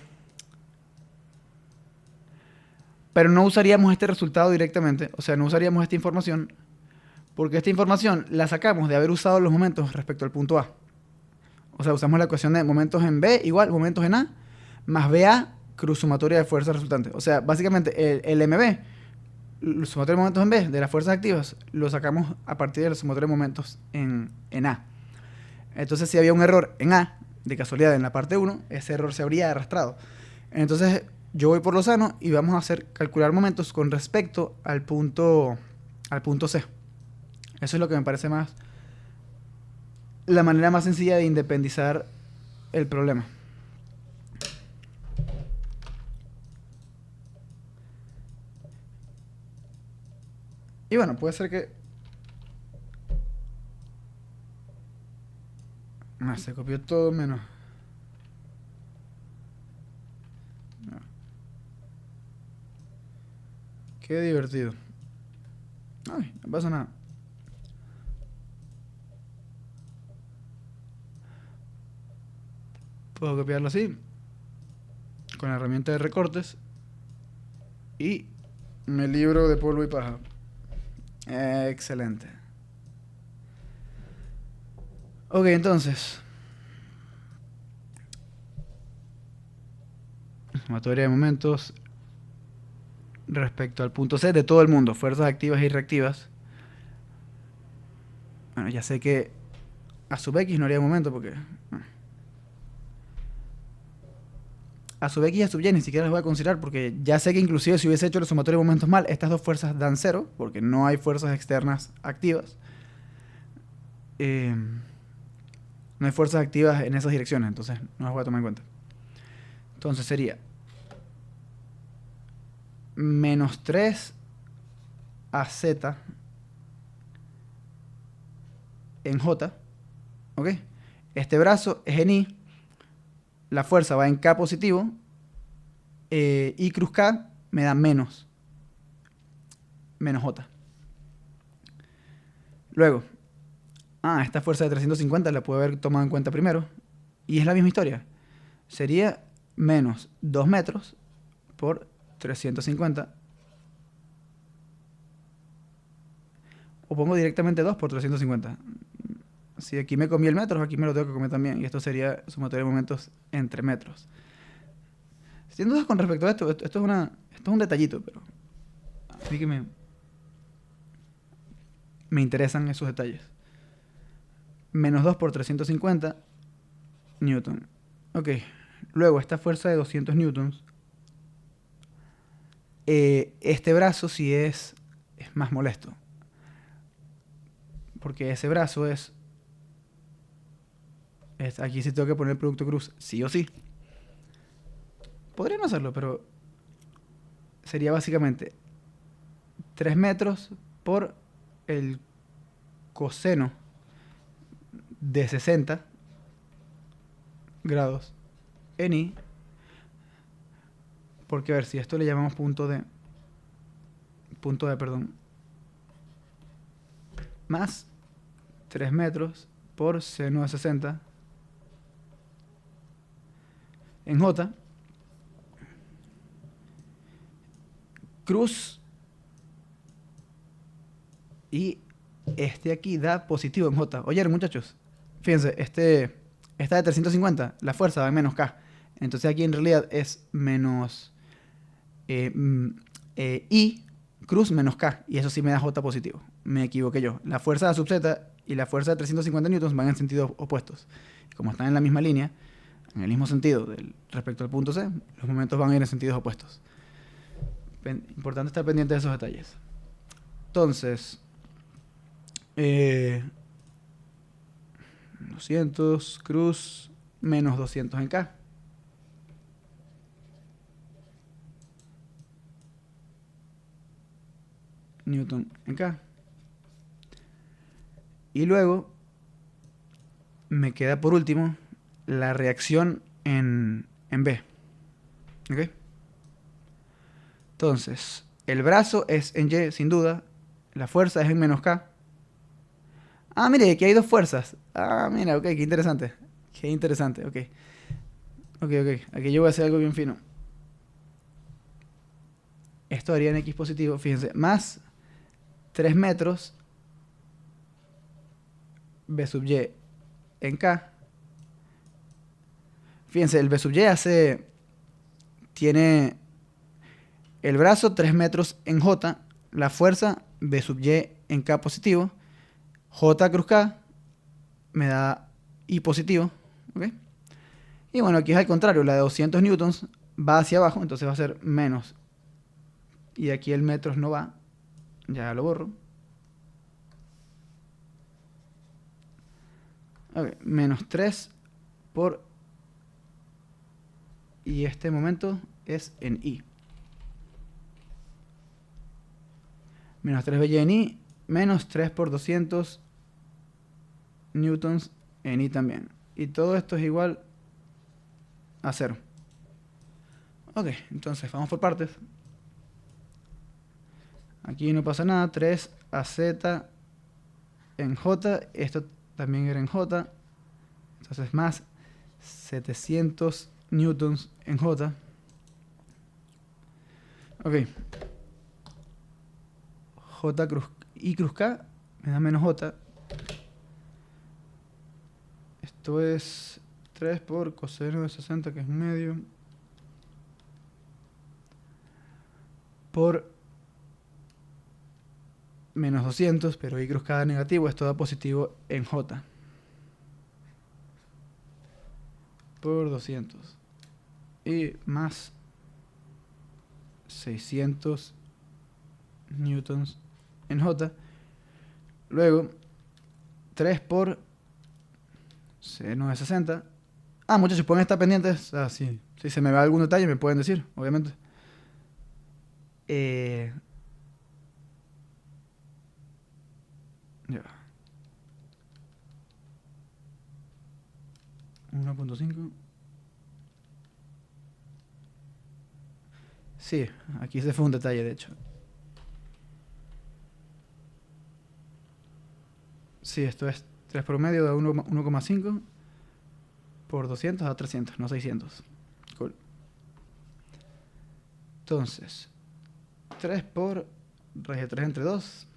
Speaker 1: pero no usaríamos este resultado directamente, o sea, no usaríamos esta información, porque esta información la sacamos de haber usado los momentos respecto al punto A. O sea, usamos la ecuación de momentos en B igual momentos en A, más BA cruz sumatoria de fuerzas resultantes. O sea, básicamente el MB, el sumatorio de momentos en B de las fuerzas activas, lo sacamos a partir del sumatorio de momentos en A. Entonces, si había un error en A, de casualidad en la parte 1, ese error se habría arrastrado. Entonces, yo voy por lo sano y vamos a hacer calcular momentos con respecto al punto C. Eso es lo que me parece más la manera más sencilla de independizar el problema. Y bueno, puede ser que... se copió todo menos... No. Qué divertido. Ay, no pasa nada. Puedo copiarlo así, con la herramienta de recortes, y me libro de polvo y paja. Excelente. Ok, entonces, sumatoria de momentos respecto al punto C de todo el mundo, fuerzas activas y reactivas. Bueno, ya sé que a sub X no haría momento porque... A sub X y a sub Y ni siquiera las voy a considerar porque ya sé que inclusive si hubiese hecho el sumatorio de momentos mal, estas dos fuerzas dan cero porque no hay fuerzas externas activas. No hay fuerzas activas en esas direcciones, entonces no las voy a tomar en cuenta. Entonces sería menos 3 a Z en J, ¿ok? Este brazo es en I, la fuerza va en K positivo, I cruz K me da menos J. Luego, esta fuerza de 350 la puedo haber tomado en cuenta primero, y es la misma historia. Sería menos 2 metros por 350 o pongo directamente 2 por 350. Si aquí me comí el metro, aquí me lo tengo que comer también. Y esto sería sumatorio de momentos entre metros. Si tienes dudas con respecto a esto es un detallito, pero a mí que me interesan esos detalles. Menos 2 por 350 newton. Ok, luego esta fuerza de 200 newtons. Este brazo sí es más molesto. Porque ese brazo aquí sí tengo que poner el producto cruz, sí o sí. Podría no hacerlo, pero sería básicamente 3 metros por el coseno de 60 grados en I. Porque a ver, si esto le llamamos perdón, más 3 metros por seno de 60 en J, cruz, y este aquí da positivo en J. Oye, muchachos, fíjense, esta de 350, la fuerza va en menos K. Entonces aquí en realidad es menos I cruz menos K. Y eso sí me da J positivo. Me equivoqué yo. La fuerza de la sub Z y la fuerza de 350 newtons van en sentidos opuestos. Y como están en la misma línea, en el mismo sentido respecto al punto C, los momentos van a ir en sentidos opuestos. Importante estar pendiente de esos detalles. Entonces, 200 cruz menos 200 en K. Newton en K. Y luego me queda por último la reacción en B. ¿Ok? Entonces, el brazo es en Y, sin duda. La fuerza es en menos K. Ah, mire, aquí hay dos fuerzas. Ah, mira, ok, qué interesante. Qué interesante, ok. Ok. Aquí yo voy a hacer algo bien fino. Esto haría en X positivo, fíjense, más 3 metros B sub Y en K. Fíjense, el B sub Y tiene el brazo 3 metros en J, la fuerza B sub Y en K positivo, J cruz K me da I positivo, ¿ok? Y bueno, aquí es al contrario, la de 200 newtons va hacia abajo, entonces va a ser menos. Y aquí el metros no va, ya lo borro. Ok, menos 3 por... Y este momento es en I. Menos 3 BY en I, menos 3 por 200 newtons en I también. Y todo esto es igual a 0. Ok, entonces vamos por partes. Aquí no pasa nada. 3 AZ en J. Esto también era en J. Entonces más 700 newtons en J. Ok. J cruz I cruz K me da menos J. Esto es 3 por coseno de 60, que es medio, por menos 200, pero I cruz K da negativo, esto da positivo en J. Por 200. Y más 600 newtons en J. Luego, 3 por seno de 60. Ah, muchachos, pueden estar pendientes. Ah, sí. Si se me va algún detalle, me pueden decir, obviamente. Ya. 1.5. Sí, aquí se fue un detalle, de hecho. Sí, esto es 3 promedio de 1,5 por 200 a 300, no 600. Cool. Entonces, 3 por raíz de 3 entre 2.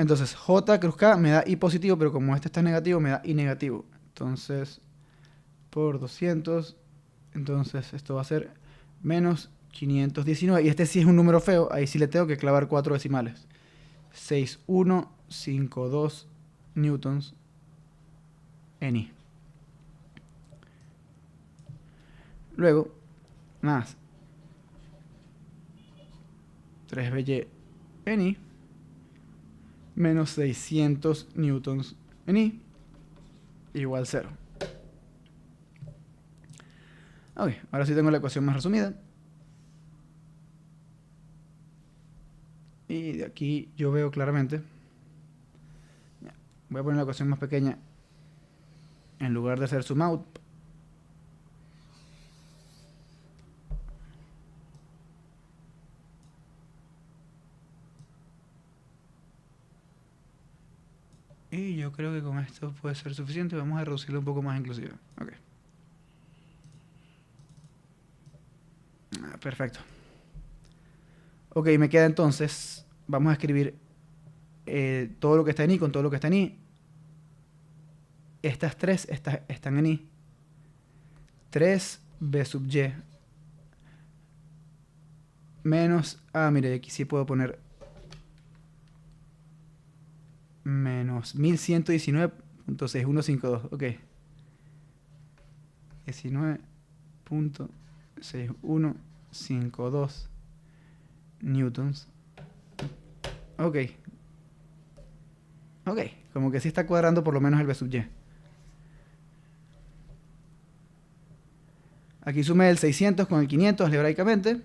Speaker 1: Entonces, J cruz K me da I positivo, pero como este está negativo, me da I negativo. Entonces, por 200, entonces esto va a ser menos 519. Y este sí es un número feo, ahí sí le tengo que clavar 4 decimales. 6152 newtons en I. Luego, más 3BY en I menos 600 newtons en I igual 0. Ok, ahora sí tengo la ecuación más resumida. Y de aquí yo veo claramente. Voy a poner la ecuación más pequeña en lugar de hacer zoom out. Y yo creo que con esto puede ser suficiente. Vamos a reducirlo un poco más inclusive. Ok. Perfecto. Ok, me queda entonces. Vamos a escribir todo lo que está en I con todo lo que está en I. Estas tres están en I. 3B sub Y. Menos. Ah, mire, aquí sí puedo poner. Menos 1119.6152. Ok. 19.6152 newtons. Ok. Ok. Como que sí está cuadrando por lo menos el B sub Y. Aquí sumé el 600 con el 500 algebraicamente.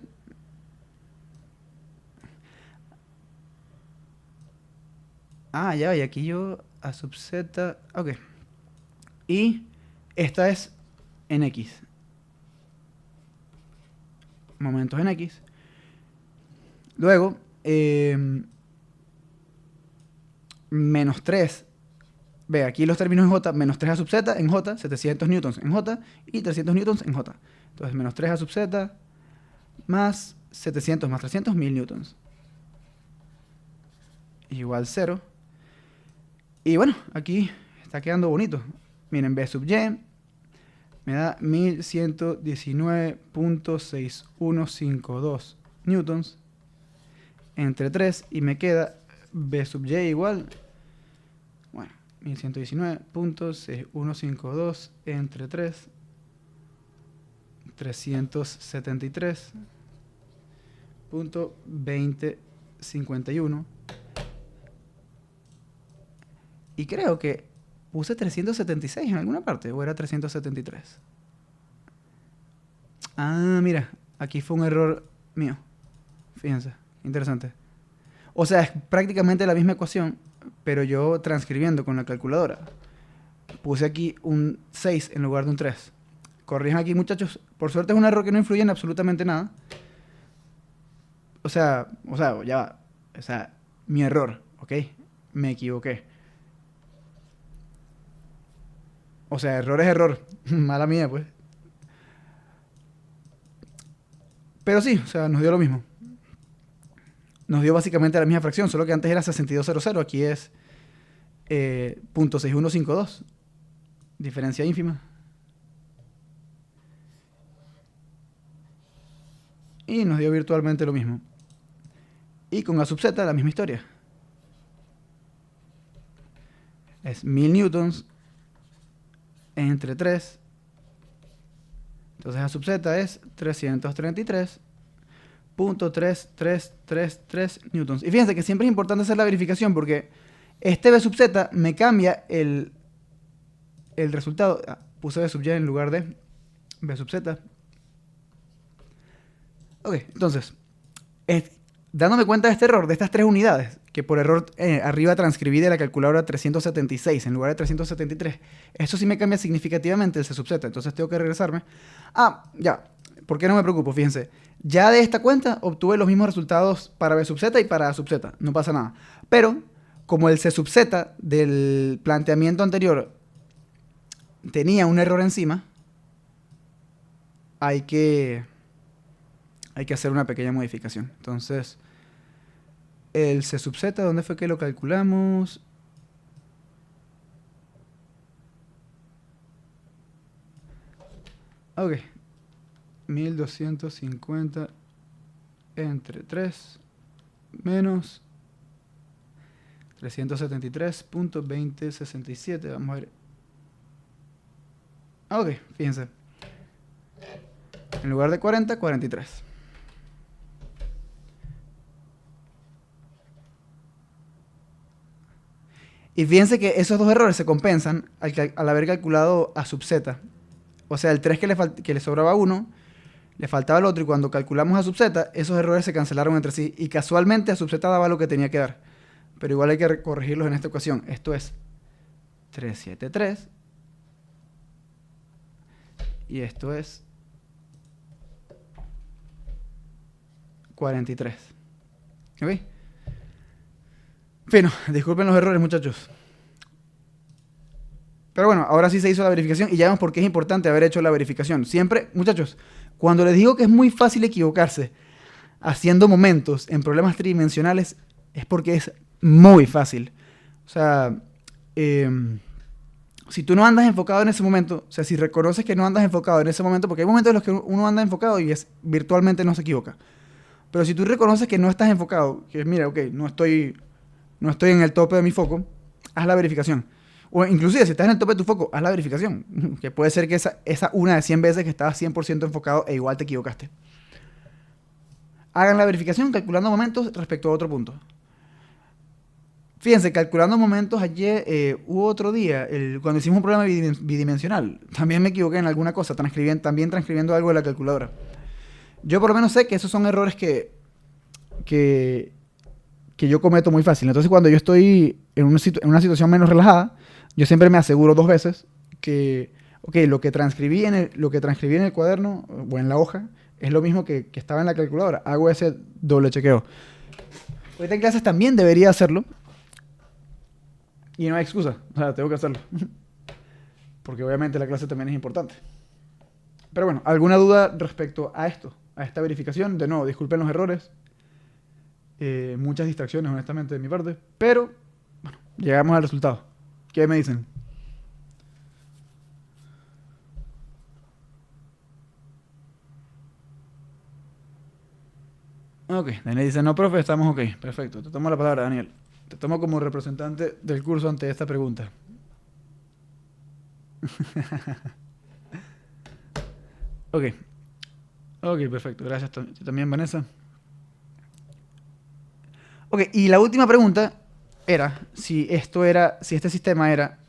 Speaker 1: Ah, ya, y aquí yo a sub z. Ok. Y esta es en X. Momentos en X. Luego, menos 3. Ve, aquí los términos en J, menos 3 a sub z en J, 700 newtons en J y 300 newtons en J. Entonces, menos 3 a sub z más 700 más 300, 1000 newtons. Igual 0. Y bueno, aquí está quedando bonito. Miren, B sub Y me da 1119.6152 newtons entre 3 y me queda B sub Y igual, bueno, 1119.6152 entre 3, 373.2051. Y creo que puse 376 en alguna parte, o era 373. Ah, mira, aquí fue un error mío. Fíjense, interesante. O sea, es prácticamente la misma ecuación, pero yo transcribiendo con la calculadora. Puse aquí un 6 en lugar de un 3. Corrijan aquí, muchachos. Por suerte es un error que no influye en absolutamente nada. O sea, ya va. O sea, mi error, ¿ok? Me equivoqué. O sea, error es error. Mala mía, pues. Pero sí, o sea, nos dio lo mismo. Nos dio básicamente la misma fracción, solo que antes era 6200, aquí es .6152. Diferencia ínfima. Y nos dio virtualmente lo mismo. Y con A sub z la misma historia. Es 1000 newtons entre 3. Entonces A sub z es 333.3333 newtons. Y fíjense que siempre es importante hacer la verificación porque este B sub z me cambia el resultado. Puse B sub y en lugar de B sub z. Ok, entonces, dándome cuenta de este error, de estas tres unidades, que por error arriba transcribí de la calculadora 376 en lugar de 373, eso sí me cambia significativamente el C sub z, entonces tengo que regresarme. Ah, ya, ¿por qué no me preocupo? Fíjense, ya de esta cuenta obtuve los mismos resultados para B sub z y para A sub z, no pasa nada. Pero, como el C sub z del planteamiento anterior tenía un error encima, hay que hacer una pequeña modificación. Entonces, El C sub Z, ¿dónde fue que lo calculamos? Ok. 1250 entre 3 menos 373.2067. Vamos a ver. Ok, fíjense. En lugar de 40, 43. Y fíjense que esos dos errores se compensan al haber calculado a sub z. O sea, el 3 que le sobraba a 1, le faltaba el otro, y cuando calculamos a sub z, esos errores se cancelaron entre sí. Y casualmente a sub z daba lo que tenía que dar. Pero igual hay que corregirlos en esta ocasión. Esto es 373. Y esto es 43. ¿Ok? Fino, disculpen los errores, muchachos. Pero bueno, ahora sí se hizo la verificación y ya vemos por qué es importante haber hecho la verificación. Siempre, muchachos, cuando les digo que es muy fácil equivocarse haciendo momentos en problemas tridimensionales, es porque es muy fácil. O sea, si tú no andas enfocado en ese momento, o sea, si reconoces que no andas enfocado en ese momento, porque hay momentos en los que uno anda enfocado y virtualmente no se equivoca. Pero si tú reconoces que no estás enfocado, que mira, ok, no estoy en el tope de mi foco, haz la verificación. O inclusive, si estás en el tope de tu foco, haz la verificación. Que puede ser que esa una de 100 veces que estabas 100% enfocado e igual te equivocaste. Hagan la verificación calculando momentos respecto a otro punto. Fíjense, calculando momentos ayer, hubo otro día, cuando hicimos un problema bidimensional, también me equivoqué en alguna cosa, también transcribiendo algo de la calculadora. Yo por lo menos sé que esos son errores que yo cometo muy fácil. Entonces, cuando yo estoy en una situación menos relajada, yo siempre me aseguro 2 veces que, ok, lo que transcribí en el cuaderno o en la hoja es lo mismo que estaba en la calculadora. Hago ese doble chequeo. Ahorita en clases también debería hacerlo. Y no hay excusa. O sea, tengo que hacerlo. Porque obviamente la clase también es importante. Pero bueno, ¿alguna duda respecto a esto? A esta verificación. De nuevo, disculpen los errores. Muchas distracciones, honestamente, de mi parte. Pero, bueno, llegamos al resultado. ¿Qué me dicen? Ok, Daniel dice, no, profe, estamos ok. Perfecto, te tomo la palabra, Daniel. Te tomo como representante del curso ante esta pregunta. Ok. Ok, perfecto. Gracias también, Vanessa. Ok, y la última pregunta era si este sistema era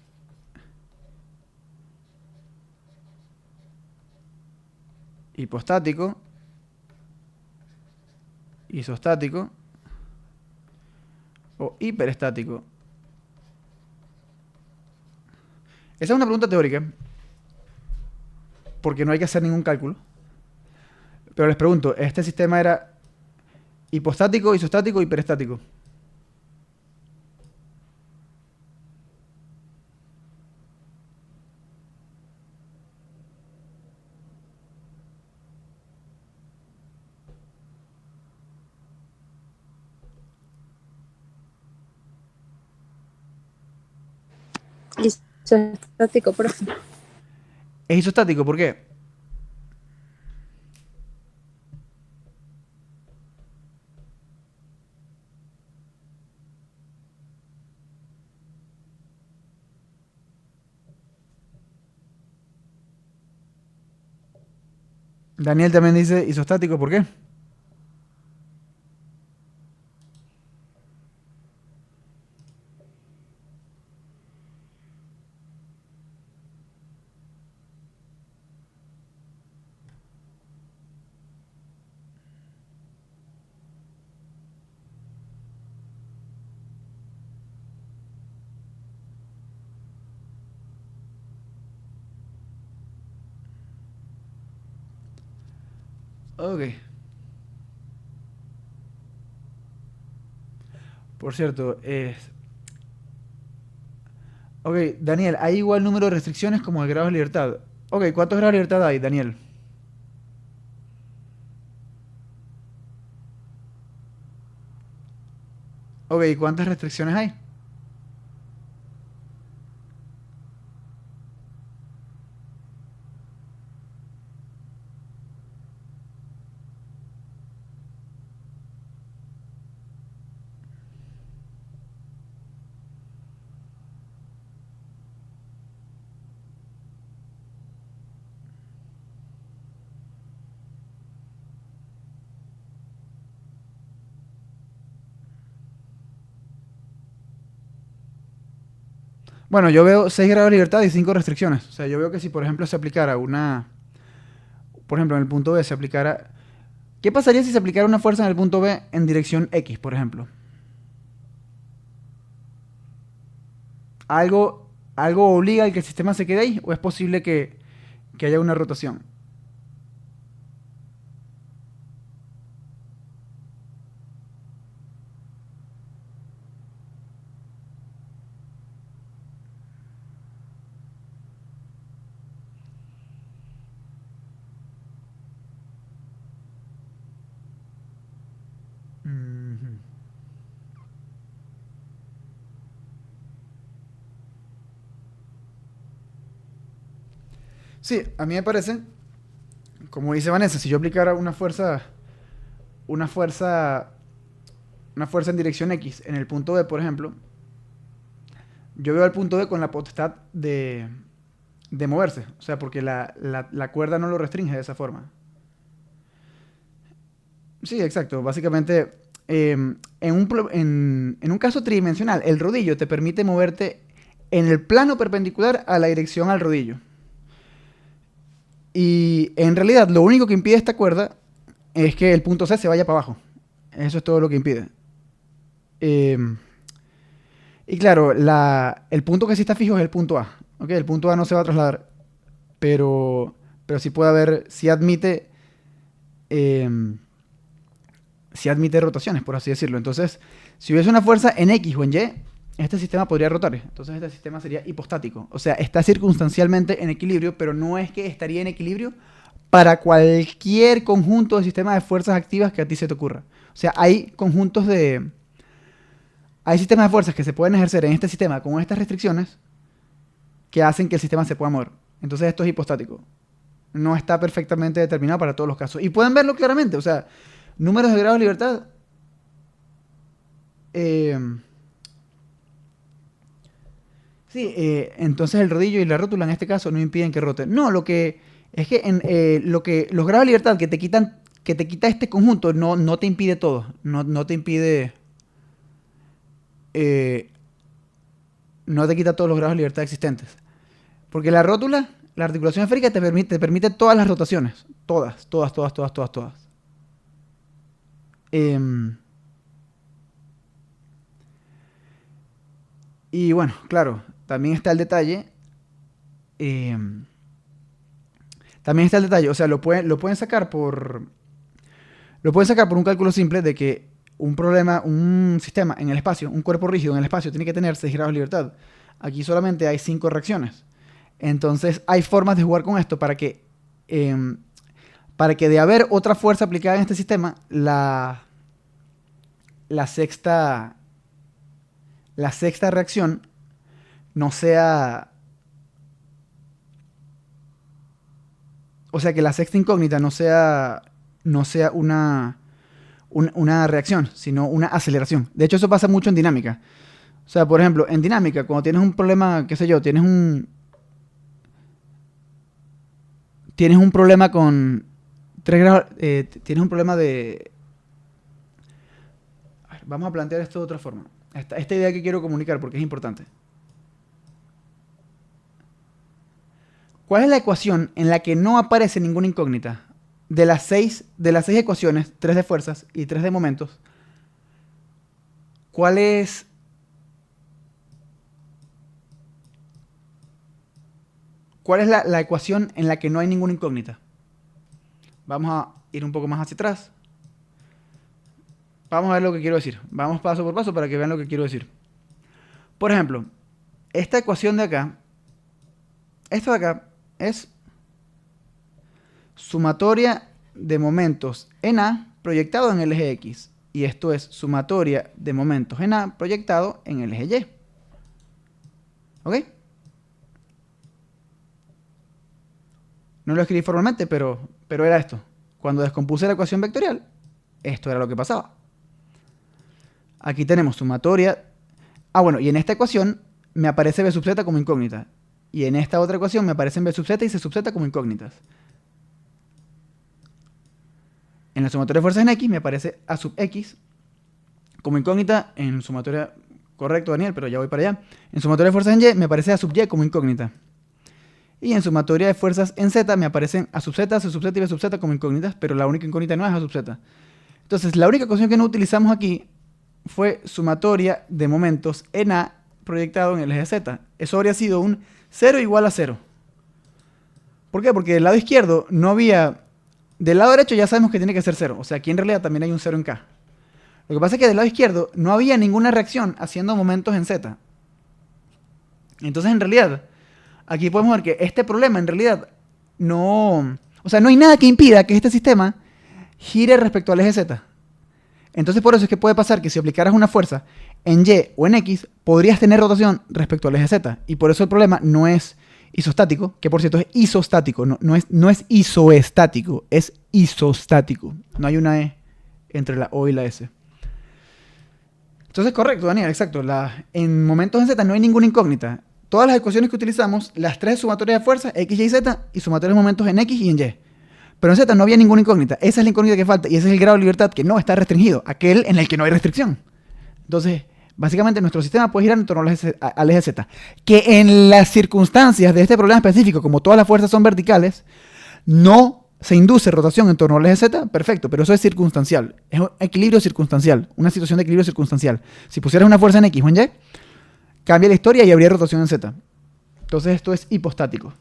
Speaker 1: hipostático, isostático o hiperestático. Esa es una pregunta teórica, porque no hay que hacer ningún cálculo. Pero les pregunto, ¿este sistema era hipostático, isostático o hiperestático?
Speaker 3: Isostático, profe.
Speaker 1: ¿Es isostático? ¿Por qué? Daniel también dice isostático, ¿por qué? Ok. Por cierto, ok, Daniel, ¿hay igual número de restricciones como de grados de libertad? Ok, ¿cuántos grados de libertad hay, Daniel? Ok, ¿cuántas restricciones hay? Bueno, yo veo 6 grados de libertad y 5 restricciones. O sea, yo veo que si, por ejemplo, se aplicara una... Por ejemplo, en el punto B se aplicara... ¿Qué pasaría si se aplicara una fuerza en el punto B en dirección X, por ejemplo? ¿Algo obliga al que el sistema se quede ahí? ¿O es posible que haya una rotación? Ujú. Sí, a mí me parece, como dice Vanessa, si yo aplicara una fuerza, una fuerza en dirección X en el punto B, por ejemplo, yo veo al punto B con la potestad de moverse. O sea, porque la cuerda no lo restringe de esa forma. Sí, exacto. Básicamente, en un caso tridimensional, el rodillo te permite moverte en el plano perpendicular a la dirección al rodillo. Y en realidad, lo único que impide esta cuerda es que el punto C se vaya para abajo. Eso es todo lo que impide. Em, y claro, el punto que sí está fijo es el punto A. ¿Ok? El punto A no se va a trasladar. Pero sí puede haber, em, sí admite rotaciones, por así decirlo. Entonces, si hubiese una fuerza en X o en Y, este sistema podría rotar. Entonces, este sistema sería hipostático. O sea, está circunstancialmente en equilibrio, pero no es que estaría en equilibrio para cualquier conjunto de sistemas de fuerzas activas que a ti se te ocurra. O sea, hay sistemas de fuerzas que se pueden ejercer en este sistema con estas restricciones que hacen que el sistema se pueda mover. Entonces, esto es hipostático. No está perfectamente determinado para todos los casos. Y pueden verlo claramente. O sea, números de grados de libertad. eh, Sí, entonces el rodillo y la rótula en este caso no impiden que rote. No, lo que es que los grados de libertad que te quita este conjunto no te impide todo. No te impide, eh, no te quita todos los grados de libertad existentes. Porque la rótula, la articulación esférica te permite todas las rotaciones. Todas, todas, todas, todas, todas, todas. Em, y bueno, claro, también está el detalle. em, También está el detalle, o sea, lo pueden sacar por un cálculo simple de que un sistema en el espacio, un cuerpo rígido en el espacio tiene que tener 6 grados de libertad. Aquí solamente hay 5 reacciones. Entonces hay formas de jugar con esto em, para que de haber otra fuerza aplicada en este sistema, la sexta, la sexta reacción no sea, o sea, que la sexta incógnita no sea una reacción, sino una aceleración. De hecho, eso pasa mucho en dinámica. O sea, por ejemplo, en dinámica, cuando tienes un problema, qué sé yo, tienes un problema con 3 grados, tienes un problema de... A ver, vamos a plantear esto de otra forma. Esta idea que quiero comunicar porque es importante. ¿Cuál es la ecuación en la que no aparece ninguna incógnita? De las seis ecuaciones, 3 de fuerzas y 3 de momentos, ¿cuál es, cuál es la ecuación en la que no hay ninguna incógnita? Vamos a ir un poco más hacia atrás. Vamos a ver lo que quiero decir. Vamos paso por paso para que vean lo que quiero decir. Por ejemplo, esta ecuación de acá, esto de acá es sumatoria de momentos en A proyectado en el eje X. Y esto es sumatoria de momentos en A proyectado en el eje Y. ¿Ok? No lo escribí formalmente, pero era esto. Cuando descompuse la ecuación vectorial, esto era lo que pasaba. Aquí tenemos sumatoria. Ah, bueno, y en esta ecuación me aparece B sub z como incógnita. Y en esta otra ecuación me aparecen B sub z y C sub z como incógnitas. En la sumatoria de fuerzas en X me aparece A sub X como incógnita. En sumatoria... Correcto, Daniel, pero ya voy para allá. En sumatoria de fuerzas en Y me aparece A sub Y como incógnita. Y en sumatoria de fuerzas en Z me aparecen A sub Z, C sub Z y B sub Z como incógnitas, pero la única incógnita no es A sub Z. Entonces, la única ecuación que no utilizamos aquí fue sumatoria de momentos en A proyectado en el eje Z. Eso habría sido un 0 igual a 0. ¿Por qué? Porque del lado izquierdo no había... Del lado derecho ya sabemos que tiene que ser 0. O sea, aquí en realidad también hay un 0 en K. Lo que pasa es que del lado izquierdo no había ninguna reacción haciendo momentos en Z. Entonces, en realidad, aquí podemos ver que este problema en realidad no... O sea, no hay nada que impida que este sistema gire respecto al eje Z. Entonces, por eso es que puede pasar que si aplicaras una fuerza en Y o en X, podrías tener rotación respecto al eje Z. Y por eso el problema no es isostático, que por cierto es isostático, no es isoestático, es isostático. No hay una E entre la O y la S. Entonces, correcto, Daniel, exacto. En momentos en Z no hay ninguna incógnita. Todas las ecuaciones que utilizamos, las tres sumatorias de fuerzas, X, Y, Z, y sumatorias de momentos en X y en Y. Pero en Z no había ninguna incógnita. Esa es la incógnita que falta y ese es el grado de libertad que no está restringido, aquel en el que no hay restricción. Entonces, básicamente nuestro sistema puede girar en torno al eje Z. Que en las circunstancias de este problema específico, como todas las fuerzas son verticales, no se induce rotación en torno al eje Z, perfecto, pero eso es circunstancial. Es un equilibrio circunstancial, una situación de equilibrio circunstancial. Si pusieras una fuerza en X o en Y, cambia la historia y habría rotación en Z. Entonces esto es hipostático.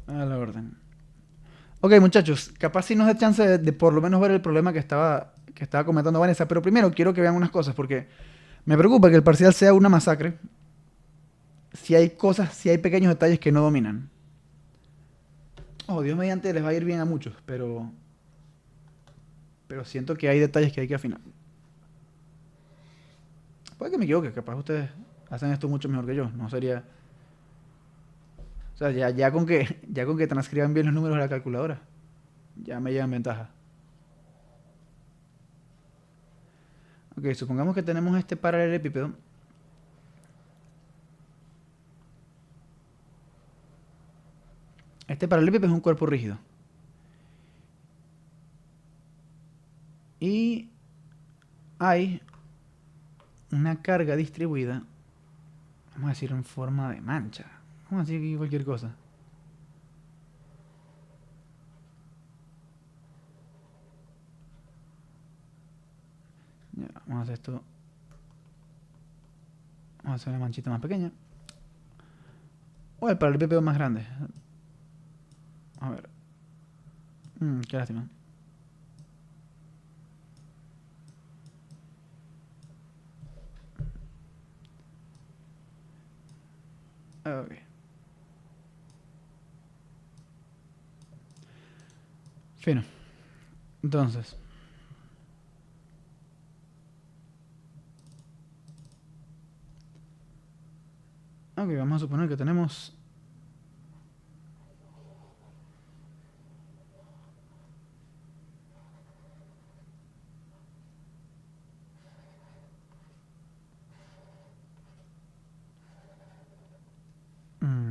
Speaker 1: A la orden. Ok, muchachos, capaz si nos da chance de por lo menos ver el problema que estaba comentando Vanessa, pero primero quiero que vean unas cosas, porque me preocupa que el parcial sea una masacre si hay cosas, si hay pequeños detalles que no dominan. Oh, Dios mediante les va a ir bien a muchos, pero siento que hay detalles que hay que afinar. Puede que me equivoque, capaz ustedes hacen esto mucho mejor que yo, no sería... O sea, ya con que transcriban bien los números de la calculadora, ya me llevan ventaja. Ok, supongamos que tenemos este paralelepípedo. Este paralelepípedo es un cuerpo rígido. Y hay una carga distribuida, vamos a decir en forma de mancha. Vamos a decir aquí cualquier cosa. Ya, vamos a hacer esto. Vamos a hacer una manchita más pequeña. O el paralelepípedo más grande. A ver. Qué lástima. Ok. Fino. Entonces. Ok, vamos a suponer que tenemos...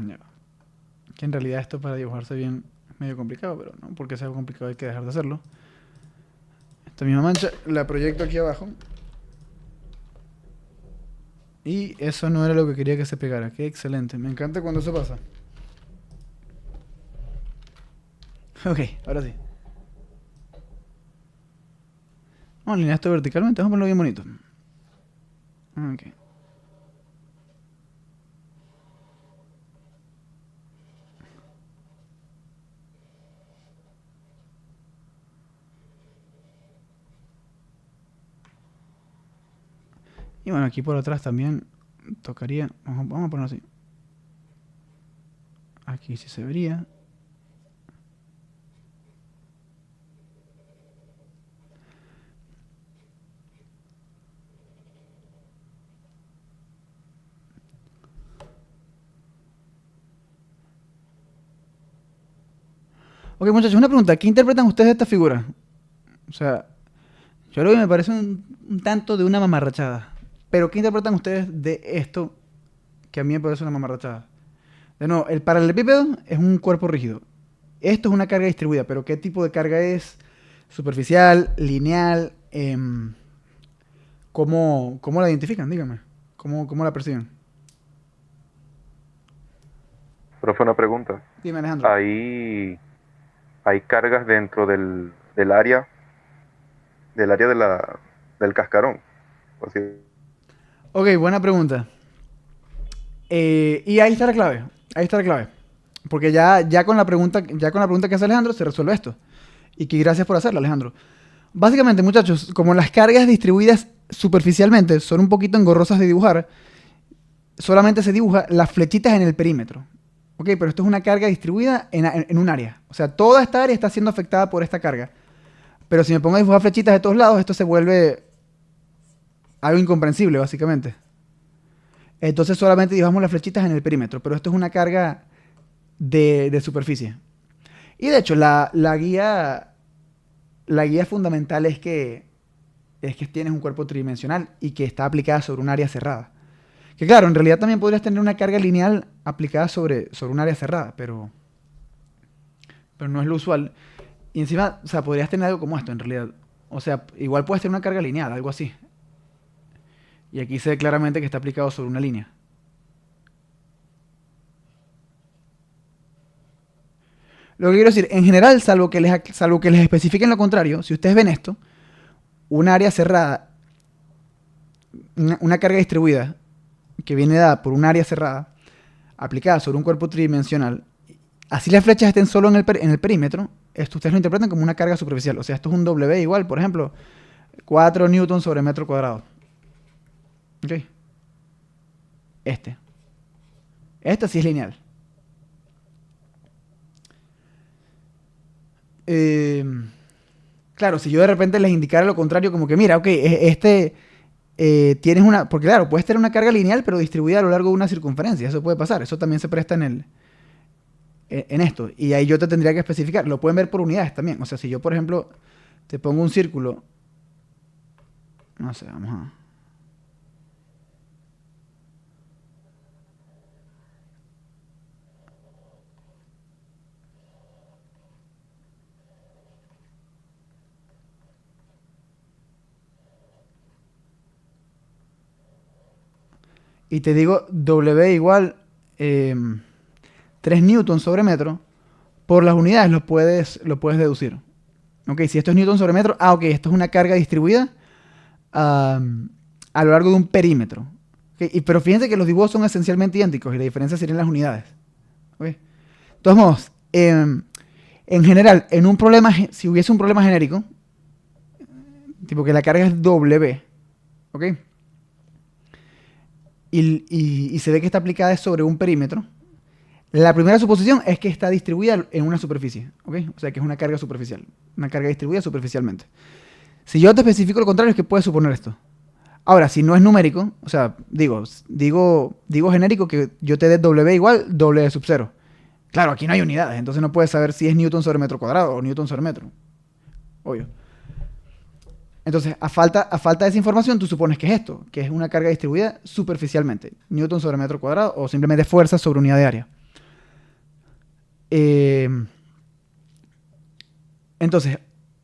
Speaker 1: Ya. Que en realidad esto para dibujarse bien es medio complicado, pero no porque sea complicado hay que dejar de hacerlo. Esta misma mancha la proyecto aquí abajo. Y eso no era lo que quería que se pegara. Qué excelente. Me encanta cuando eso pasa. Ok, ahora sí. Vamos a alinear esto verticalmente. Vamos a ponerlo bien bonito. Ok. Y bueno, aquí por atrás también tocaría, vamos a ponerlo así. Aquí sí se vería. Ok, muchachos, una pregunta. ¿Qué interpretan ustedes de esta figura? O sea, yo creo que me parece un tanto de una mamarrachada. Pero ¿qué interpretan ustedes de esto que a mí me parece una mamarrachada? De nuevo, el paralelepípedo es un cuerpo rígido. Esto es una carga distribuida, pero ¿qué tipo de carga es? Superficial, lineal, ¿cómo la identifican? Dígame. ¿Cómo la perciben?
Speaker 4: Profe, una pregunta.
Speaker 1: Dime, Alejandro.
Speaker 4: Hay cargas dentro del área del cascarón. O sea,
Speaker 1: Ok, buena pregunta. Y ahí está la clave. Ahí está la clave. Porque ya con la pregunta que hace Alejandro se resuelve esto. Y que gracias por hacerla, Alejandro. Básicamente, muchachos, como las cargas distribuidas superficialmente son un poquito engorrosas de dibujar, solamente se dibuja las flechitas en el perímetro. Ok, pero esto es una carga distribuida en un área. O sea, toda esta área está siendo afectada por esta carga. Pero si me pongo a dibujar flechitas de todos lados, esto se vuelve algo incomprensible, básicamente. Entonces solamente dibujamos las flechitas en el perímetro. Pero esto es una carga de superficie. Y de hecho, la guía fundamental es que tienes un cuerpo tridimensional y que está aplicada sobre un área cerrada. Que claro, en realidad también podrías tener una carga lineal aplicada sobre un área cerrada, pero no es lo usual. Y encima, o sea, podrías tener algo como esto en realidad. O sea, igual puedes tener una carga lineal, algo así. Y aquí se ve claramente que está aplicado sobre una línea. Lo que quiero decir, en general, salvo que les especifiquen lo contrario, si ustedes ven esto, un área cerrada, una carga distribuida que viene dada por un área cerrada, aplicada sobre un cuerpo tridimensional, así las flechas estén solo en el perímetro, esto ustedes lo interpretan como una carga superficial. O sea, esto es un W igual, por ejemplo, 4 newtons sobre metro cuadrado. ¿Ok? Este sí es lineal. Claro, si yo de repente les indicara lo contrario, como que mira, ok, tienes una... Porque claro, puedes tener una carga lineal, pero distribuida a lo largo de una circunferencia. Eso puede pasar. Eso también se presta en esto. Y ahí yo te tendría que especificar. Lo pueden ver por unidades también. O sea, si yo, por ejemplo, te pongo un círculo... No sé, vamos a... Y te digo W igual 3 newtons sobre metro. Por las unidades lo puedes deducir. Ok, si esto es newton sobre metro, ok, esto es una carga distribuida a lo largo de un perímetro. Okay, pero fíjense que los dibujos son esencialmente idénticos y la diferencia serían las unidades. Okay. De todos modos, en general, si hubiese un problema genérico, tipo que la carga es W, ¿ok? Y se ve que está aplicada sobre un perímetro, la primera suposición es que está distribuida en una superficie, ¿ok? O sea, que es una carga superficial, una carga distribuida superficialmente. Si yo te especifico lo contrario, es que puedes suponer esto. Ahora, si no es numérico, o sea, digo genérico que yo te dé W igual W sub 0. Claro, aquí no hay unidades, entonces no puedes saber si es newton sobre metro cuadrado o newton sobre metro. Obvio. Entonces, a falta de esa información, tú supones que es esto, que es una carga distribuida superficialmente. Newton sobre metro cuadrado o simplemente fuerza sobre unidad de área. Entonces,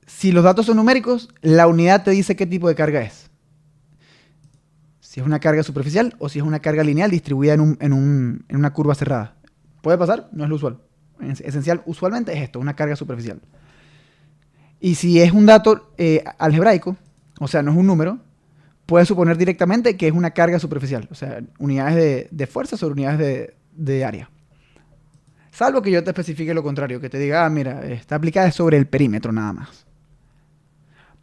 Speaker 1: si los datos son numéricos, la unidad te dice qué tipo de carga es. Si es una carga superficial o si es una carga lineal distribuida en una curva cerrada. ¿Puede pasar? No es lo usual. Esencial, usualmente es esto, una carga superficial. Y si es un dato algebraico, o sea, no es un número, puedes suponer directamente que es una carga superficial. O sea, unidades de fuerza sobre unidades de área. Salvo que yo te especifique lo contrario, que te diga, mira, está aplicada sobre el perímetro nada más.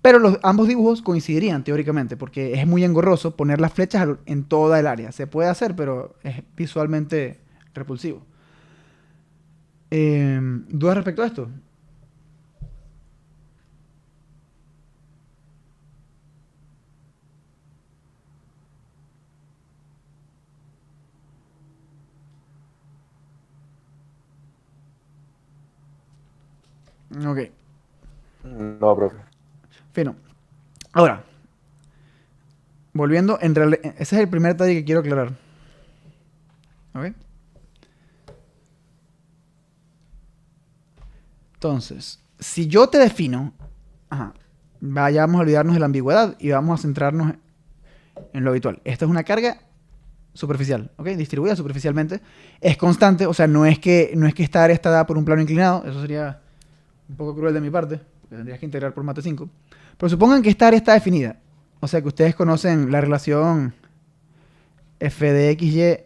Speaker 1: Pero ambos dibujos coincidirían teóricamente, porque es muy engorroso poner las flechas en toda el área. Se puede hacer, pero es visualmente repulsivo. ¿Dudas respecto a esto? Ok,
Speaker 4: No, profe.
Speaker 1: fino. Ahora, volviendo, ese es el primer detalle que quiero aclarar. ¿Ok? Entonces, si yo te defino, ajá, vamos a olvidarnos de la ambigüedad y vamos a centrarnos en lo habitual. Esta es una carga superficial, ¿ok? Distribuida superficialmente. Es constante, o sea, no es que esta área está dada por un plano inclinado, eso sería un poco cruel de mi parte, porque tendrías que integrar por mate 5. Pero supongan que esta área está definida, o sea, que ustedes conocen la relación f de xy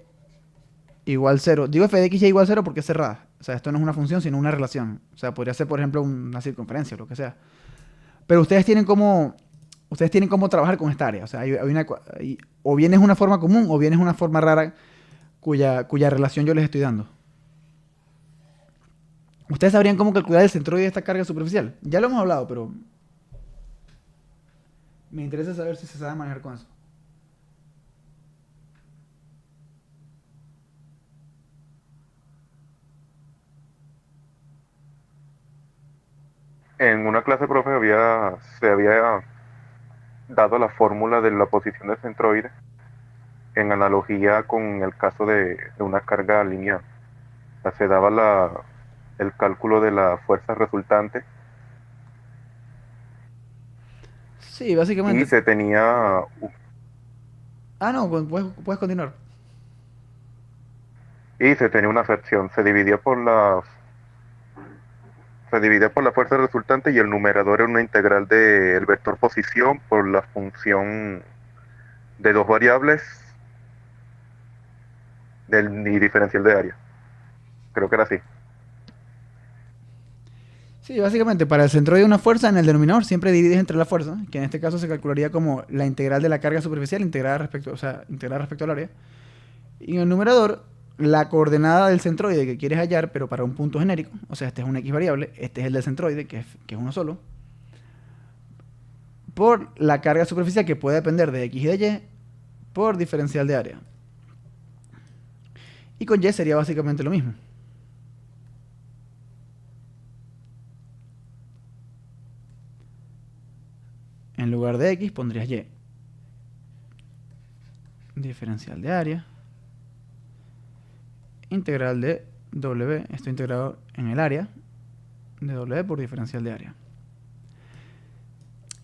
Speaker 1: igual 0. Digo f de xy igual 0 porque es cerrada. O sea, esto no es una función, sino una relación. O sea, podría ser, por ejemplo, una circunferencia o lo que sea. Pero ustedes tienen cómo trabajar con esta área. O sea, o bien es una forma común o bien es una forma rara cuya relación yo les estoy dando. Ustedes sabrían cómo calcular el centroide de esta carga superficial. Ya lo hemos hablado, pero me interesa saber si se sabe manejar con eso.
Speaker 4: En una clase, profe, se había dado la fórmula de la posición del centroide en analogía con el caso de una carga lineal. O sea, se daba el cálculo de la fuerza resultante
Speaker 1: Sí,
Speaker 4: y
Speaker 1: básicamente.
Speaker 4: se tenía,
Speaker 1: Ah, no, puedes continuar.
Speaker 4: una fracción. Se dividía por la fuerza resultante y el numerador era una integral del vector posición por la función de dos variables y diferencial de área. Creo que era así.
Speaker 1: Sí, básicamente para el centroide de una fuerza en el denominador siempre divides entre la fuerza, que en este caso se calcularía como la integral de la carga superficial integrada respecto al área. Y en el numerador, la coordenada del centroide que quieres hallar, pero para un punto genérico, o sea, este es un x variable, este es el del centroide, que es uno solo, por la carga superficial que puede depender de x y de y, por diferencial de área. Y con y sería básicamente lo mismo. En lugar de x pondrías y. Diferencial de área. Integral de w, esto integrado en el área de w por diferencial de área.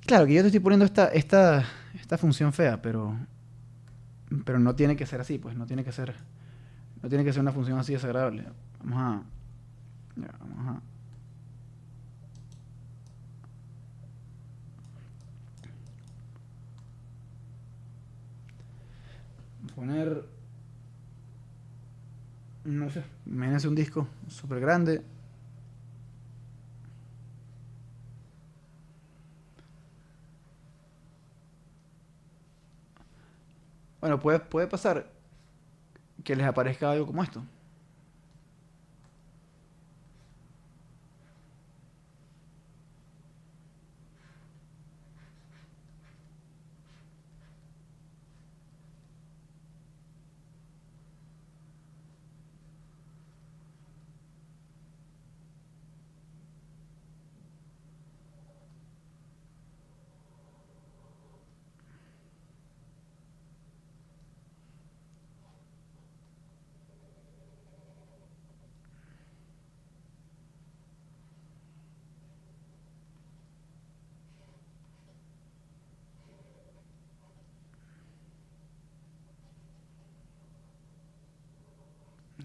Speaker 1: Claro que yo te estoy poniendo esta función fea, pero no tiene que ser así, pues no tiene que ser una función así desagradable. Vamos a poner, no sé, imagínense un disco súper grande. Bueno, puede pasar que les aparezca algo como esto.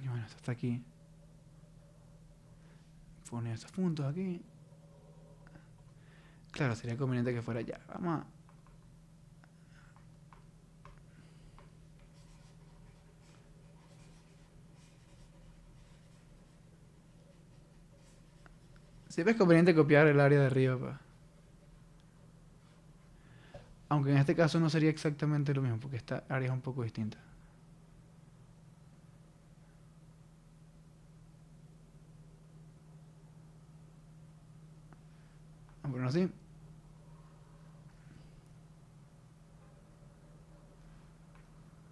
Speaker 1: Y bueno, esto está aquí. Poner estos puntos aquí. Claro, sería conveniente que fuera ya. Vamos a... Siempre es conveniente copiar el área de arriba, pa. Aunque en este caso no sería exactamente lo mismo, porque esta área es un poco distinta. Vamos a ponerlo así.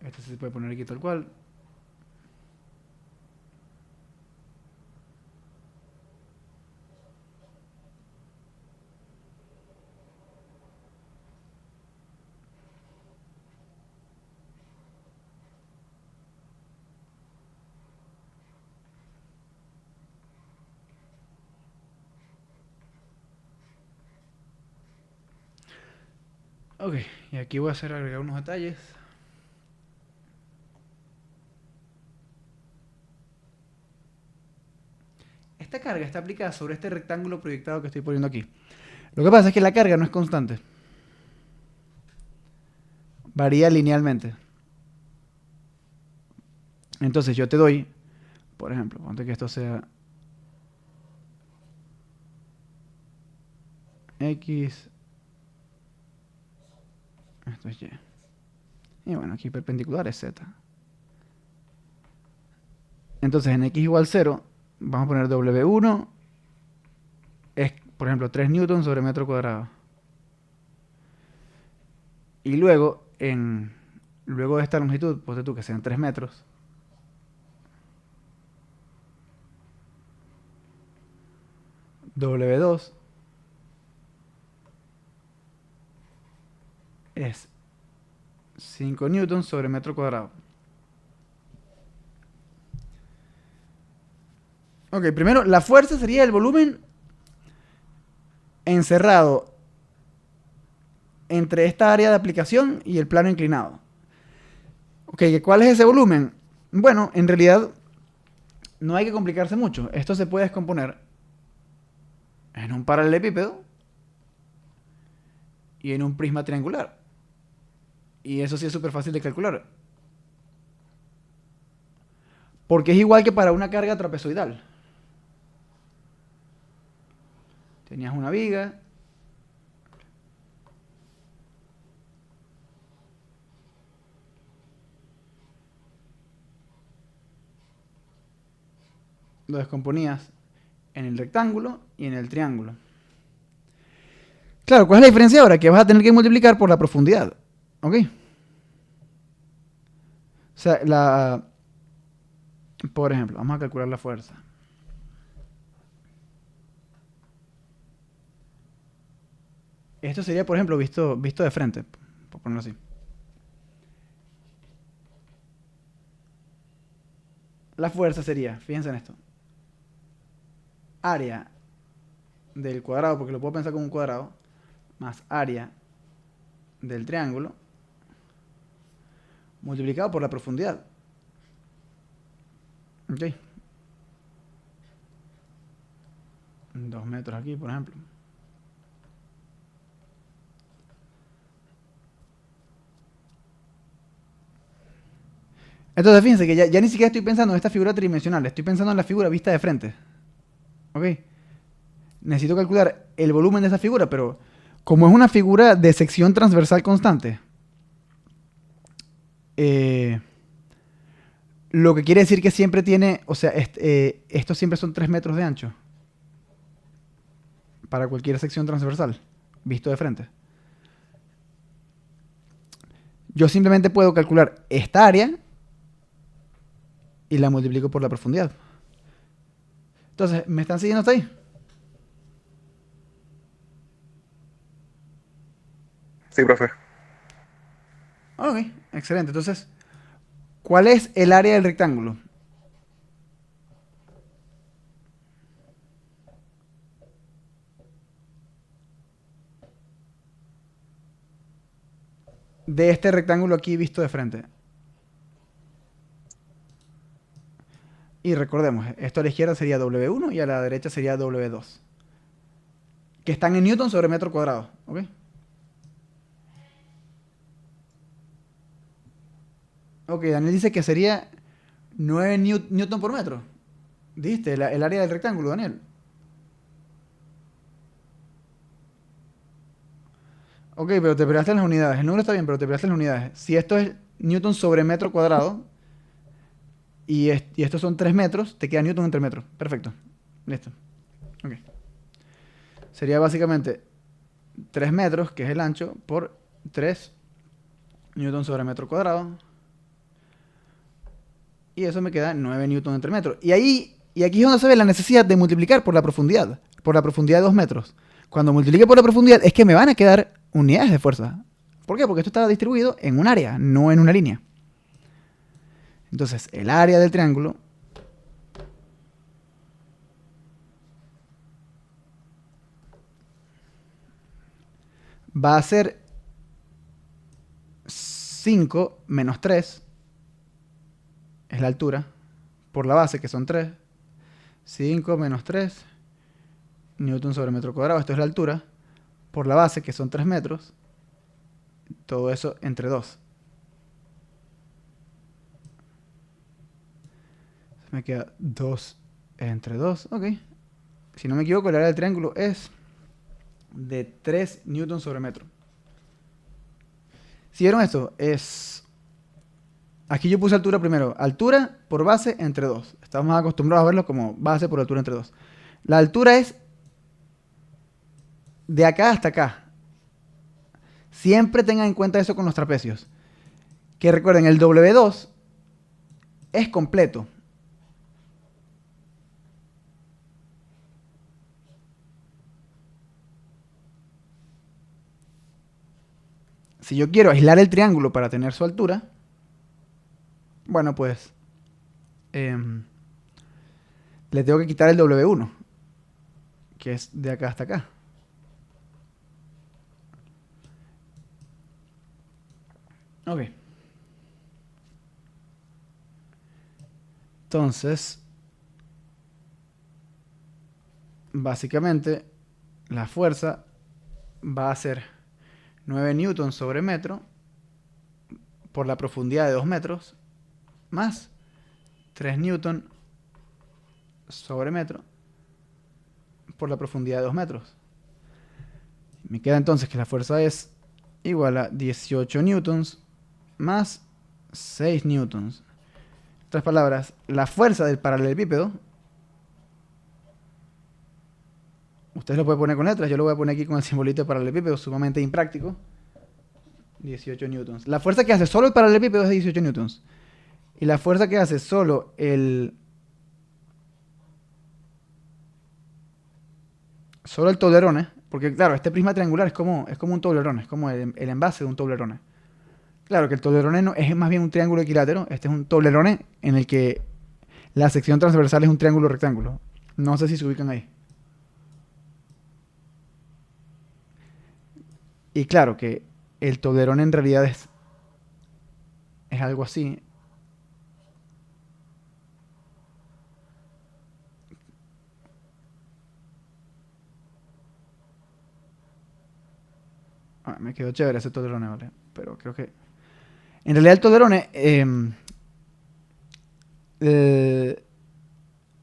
Speaker 1: Este se puede poner aquí tal cual. Ok, y aquí voy a hacer agregar unos detalles. Esta carga está aplicada sobre este rectángulo proyectado que estoy poniendo aquí. Lo que pasa es que la carga no es constante. Varía linealmente. Entonces yo te doy, por ejemplo, ponte que esto sea X, esto es Y. Y bueno, aquí perpendicular es Z. Entonces en X igual 0, vamos a poner W1, es por ejemplo 3 newtons sobre metro cuadrado. Y luego, luego de esta longitud, ponte tú que sean 3 metros. W2 es 5 newtons sobre metro cuadrado. Ok, primero, la fuerza sería el volumen encerrado entre esta área de aplicación y el plano inclinado. Ok, ¿cuál es ese volumen? Bueno, en realidad no hay que complicarse mucho. Esto se puede descomponer en un paralelepípedo y en un prisma triangular. Y eso sí es súper fácil de calcular. Porque es igual que para una carga trapezoidal. Tenías una viga. Lo descomponías en el rectángulo y en el triángulo. Claro, ¿cuál es la diferencia ahora? Que vas a tener que multiplicar por la profundidad. ¿Ok? O sea, por ejemplo, vamos a calcular la fuerza. Esto sería, por ejemplo, visto de frente, por ponerlo así. La fuerza sería, fíjense en esto, área del cuadrado, porque lo puedo pensar como un cuadrado, más área del triángulo, multiplicado por la profundidad. Ok. 2 metros aquí, por ejemplo. Entonces, fíjense que ya ni siquiera estoy pensando en esta figura tridimensional, estoy pensando en la figura vista de frente. ¿Ok? Necesito calcular el volumen de esa figura, pero como es una figura de sección transversal constante, lo que quiere decir que siempre tiene, o sea, estos siempre son 3 metros de ancho para cualquier sección transversal, visto de frente. Yo simplemente puedo calcular esta área y la multiplico por la profundidad. Entonces, ¿me están siguiendo hasta ahí?
Speaker 4: Sí, profe.
Speaker 1: Ok, excelente. Entonces, ¿cuál es el área del rectángulo? De este rectángulo aquí visto de frente. Y recordemos, esto a la izquierda sería W1 y a la derecha sería W2. Que están en newton sobre metro cuadrado. ¿Ok? Ok, Daniel dice que sería 9 newton por metro. ¿Diste? El área del rectángulo, Daniel. Ok, pero te peleaste en las unidades. El número está bien, pero te peleaste en las unidades. Si esto es newton sobre metro cuadrado y estos son 3 metros, te queda newton entre metros. Perfecto. Listo. Ok. Sería básicamente 3 metros, que es el ancho, por 3 newton sobre metro cuadrado. Y eso me queda 9 newton entre metros. Y aquí es donde se ve la necesidad de multiplicar por la profundidad de 2 metros. Cuando multiplique por la profundidad es que me van a quedar unidades de fuerza. ¿Por qué? Porque esto está distribuido en un área, no en una línea. Entonces, el área del triángulo va a ser 5 menos 3, es la altura, por la base, que son 3. 5 menos 3 newton sobre metro cuadrado, esto es la altura, por la base, que son 3 metros, todo eso entre 2. Me queda 2 entre 2, ok. Si no me equivoco, el área del triángulo es de 3 newton sobre metro. ¿Si vieron esto? Aquí yo puse altura primero. Altura por base entre 2. Estamos acostumbrados a verlo como base por altura entre 2. La altura es de acá hasta acá. Siempre tengan en cuenta eso con los trapecios. Que recuerden, el W2 es completo. Si yo quiero aislar el triángulo para tener su altura, bueno, pues le tengo que quitar el W1, que es de acá hasta acá. Ok. Entonces, básicamente, la fuerza va a ser 9 newtons sobre metro por la profundidad de 2 metros más 3 newtons sobre metro por la profundidad de 2 metros. Me queda entonces que la fuerza es igual a 18 newtons más 6 newtons. En otras palabras, la fuerza del paralelepípedo, ustedes lo pueden poner con letras, yo lo voy a poner aquí con el simbolito de paralelepípedo, sumamente impráctico. 18 newtons. La fuerza que hace solo el paralelepípedo es de 18 newtons. Y la fuerza que hace solo el tolerone, porque claro, este prisma triangular es como un tolerone, es como el envase de un tolerone. Claro que el tolerone no, es más bien un triángulo equilátero, este es un tolerone en el que la sección transversal es un triángulo rectángulo. No sé si se ubican ahí. Y claro que el tolerone en realidad es algo así. Me quedó chévere ese tolerone, ¿vale? Pero creo que... En realidad el tolerone...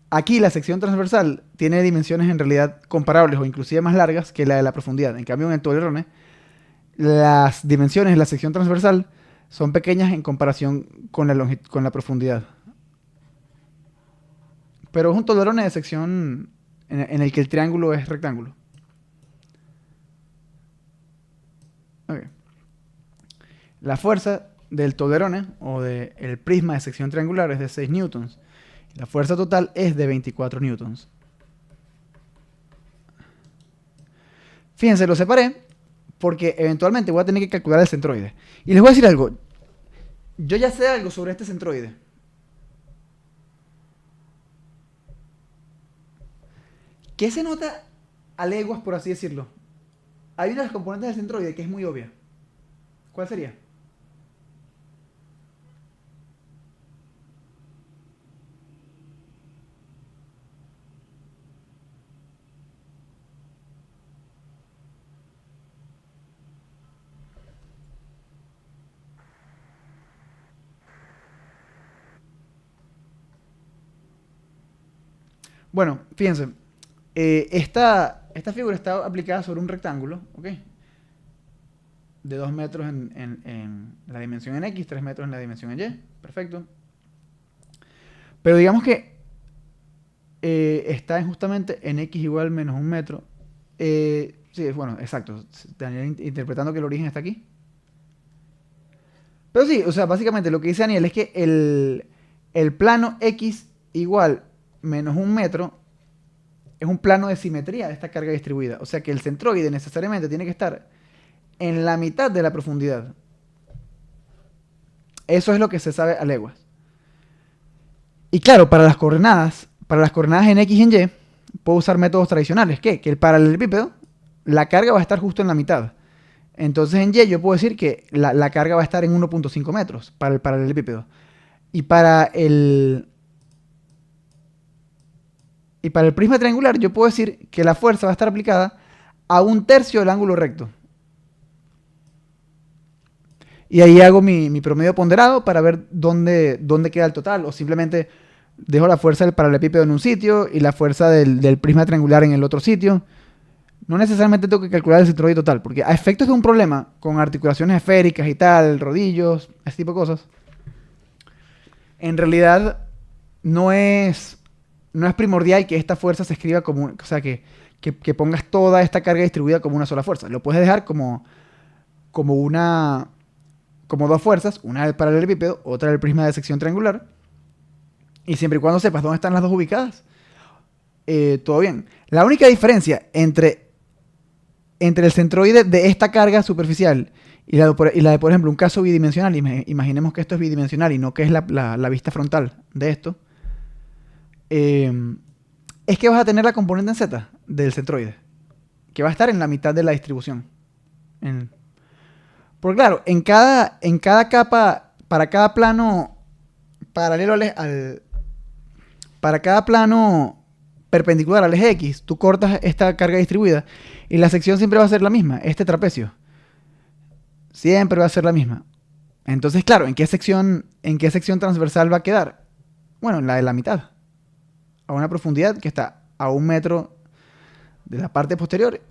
Speaker 1: aquí la sección transversal tiene dimensiones en realidad comparables o inclusive más largas que la de la profundidad. En cambio, en el tolerone, las dimensiones de la sección transversal son pequeñas en comparación con la profundidad. Pero es un tolerone de sección en el que el triángulo es rectángulo. Okay. La fuerza del tolerone o del prisma de sección triangular es de 6 newtons. La fuerza total es de 24 newtons. Fíjense, lo separé porque eventualmente voy a tener que calcular el centroide. Y les voy a decir algo. Yo ya sé algo sobre este centroide. ¿Qué se nota a leguas, por así decirlo? Hay una de las componentes del centroide que es muy obvia. ¿Cuál sería? Bueno, fíjense. Esta figura está aplicada sobre un rectángulo, ¿ok? de 2 metros en la dimensión en X, 3 metros en la dimensión en Y. Perfecto. Pero digamos que está justamente en X igual menos 1 metro. Sí, bueno, exacto. Daniel interpretando que el origen está aquí. Pero sí, o sea, básicamente lo que dice Daniel es que el plano X igual menos 1 metro es un plano de simetría de esta carga distribuida. O sea que el centroide necesariamente tiene que estar en la mitad de la profundidad. Eso es lo que se sabe a leguas. Y claro, para las coordenadas en X y en Y, puedo usar métodos tradicionales. ¿Qué? Que el paralelepípedo, la carga va a estar justo en la mitad. Entonces en Y yo puedo decir que la carga va a estar en 1.5 metros para el paralelepípedo. Y para el prisma triangular yo puedo decir que la fuerza va a estar aplicada a 1/3 del ángulo recto. Y ahí hago mi promedio ponderado para ver dónde queda el total. O simplemente dejo la fuerza del paralelepípedo en un sitio y la fuerza del prisma triangular en el otro sitio. No necesariamente tengo que calcular el centroide total, porque a efectos de un problema con articulaciones esféricas y tal, rodillos, ese tipo de cosas, en realidad no es primordial que esta fuerza se escriba como, o sea, que pongas toda esta carga distribuida como una sola fuerza. Lo puedes dejar como dos fuerzas, una del paralelepípedo, otra del prisma de sección triangular, y siempre y cuando sepas dónde están las dos ubicadas, todo bien. La única diferencia entre el centroide de esta carga superficial y la de, por ejemplo, un caso bidimensional, imaginemos que esto es bidimensional y no que es la vista frontal de esto, es que vas a tener la componente en Z del centroide, que va a estar en la mitad de la distribución. Porque claro, en cada capa, para cada plano paralelo para cada plano perpendicular al eje X, tú cortas esta carga distribuida y la sección siempre va a ser la misma, este trapecio. Siempre va a ser la misma. Entonces, claro, ¿en qué sección transversal va a quedar? Bueno, en la de la mitad. A una profundidad que está a 1 metro de la parte posterior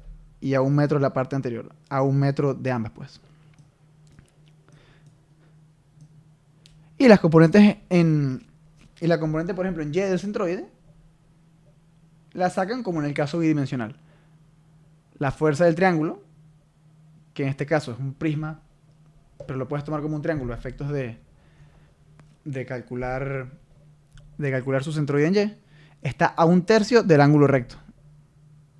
Speaker 1: y a 1 metro de la parte anterior. A 1 metro de ambas, pues. Y las componentes y la componente, por ejemplo, en Y del centroide, la sacan como en el caso bidimensional. La fuerza del triángulo, que en este caso es un prisma, pero lo puedes tomar como un triángulo a efectos de calcular su centroide en Y, está a 1/3 del ángulo recto.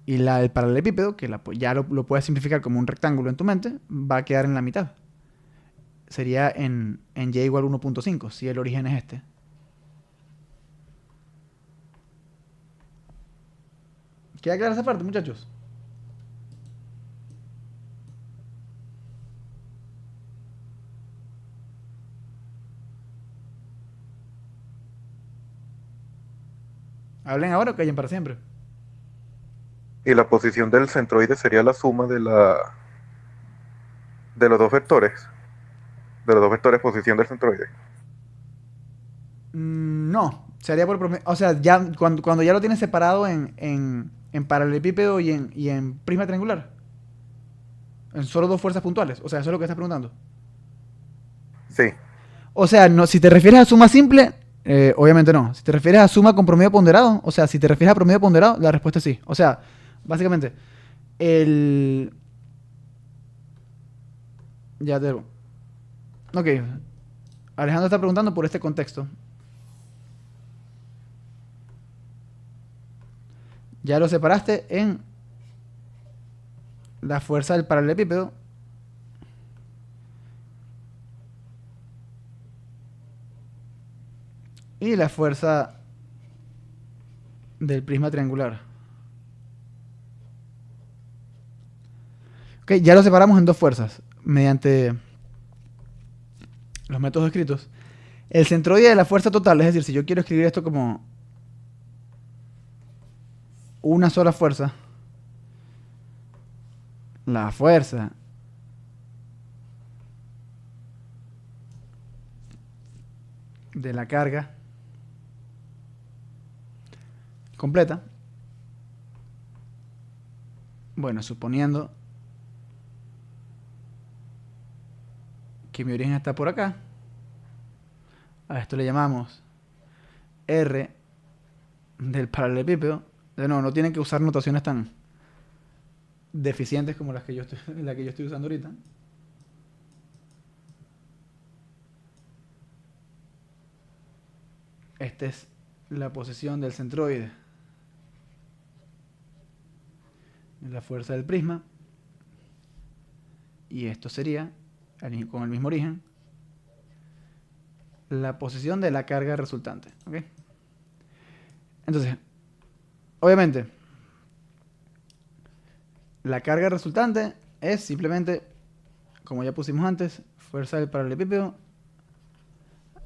Speaker 1: Y la del paralelepípedo, que ya lo puedes simplificar como un rectángulo en tu mente, va a quedar en la mitad. Sería en Y igual 1.5, si el origen es este. ¿Queda clara esa parte, muchachos? ¿Hablen ahora o callen para siempre?
Speaker 4: Y la posición del centroide sería la suma de los dos vectores. De los dos vectores posición del centroide.
Speaker 1: No, sería por promedio. O sea, ya cuando ya lo tienes separado en paralelepípedo y en prisma triangular. En solo dos fuerzas puntuales. O sea, eso es lo que estás preguntando.
Speaker 4: Sí.
Speaker 1: O sea, no, si te refieres a suma simple, obviamente no. Si te refieres a suma con promedio ponderado, o sea, si te refieres a promedio ponderado, la respuesta es sí. O sea, básicamente, ya te... Ok. Alejandro está preguntando por este contexto. Ya lo separaste en la fuerza del paralelepípedo y la fuerza del prisma triangular. Ok, ya lo separamos en dos fuerzas mediante los métodos escritos. El centroide de la fuerza total, es decir, si yo quiero escribir esto como una sola fuerza, la fuerza de la carga completa, bueno, suponiendo que mi origen está por acá. A esto le llamamos R del paralelepípedo. De nuevo, no tienen que usar notaciones tan deficientes como la que yo estoy usando ahorita. Esta es la posición del centroide en la fuerza del prisma. Y esto sería, con el mismo origen, la posición de la carga resultante. ¿Ok? Entonces, obviamente, la carga resultante es simplemente, como ya pusimos antes, fuerza del paralelepípedo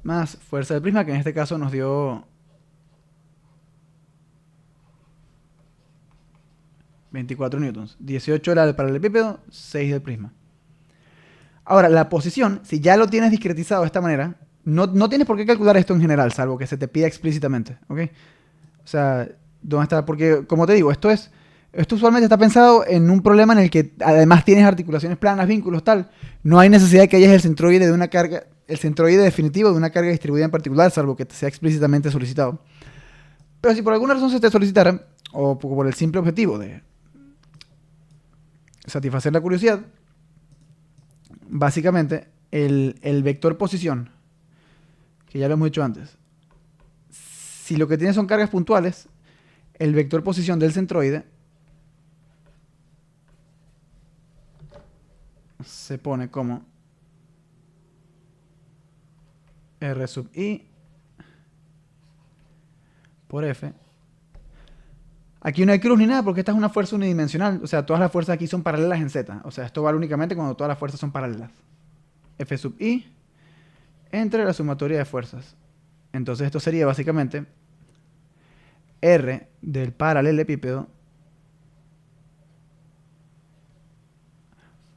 Speaker 1: más fuerza del prisma, que en este caso nos dio 24 newtons. 18 era del paralelepípedo, 6 del prisma. Ahora, la posición, si ya lo tienes discretizado de esta manera, no tienes por qué calcular esto en general, salvo que se te pida explícitamente. ¿Ok? O sea, ¿dónde está? Porque, como te digo, esto usualmente está pensado en un problema en el que además tienes articulaciones planas, vínculos, tal. No hay necesidad de que hayas el centroide de una carga, el centroide definitivo de una carga distribuida en particular, salvo que te sea explícitamente solicitado. Pero si por alguna razón se te solicitara, o por el simple objetivo de satisfacer la curiosidad, básicamente el vector posición, que ya lo hemos dicho antes, si lo que tienes son cargas puntuales, el vector posición del centroide se pone como R sub I por F. Aquí no hay cruz ni nada porque esta es una fuerza unidimensional. O sea, todas las fuerzas aquí son paralelas en Z. O sea, esto vale únicamente cuando todas las fuerzas son paralelas. F sub I entre la sumatoria de fuerzas. Entonces esto sería básicamente R del paralelepípedo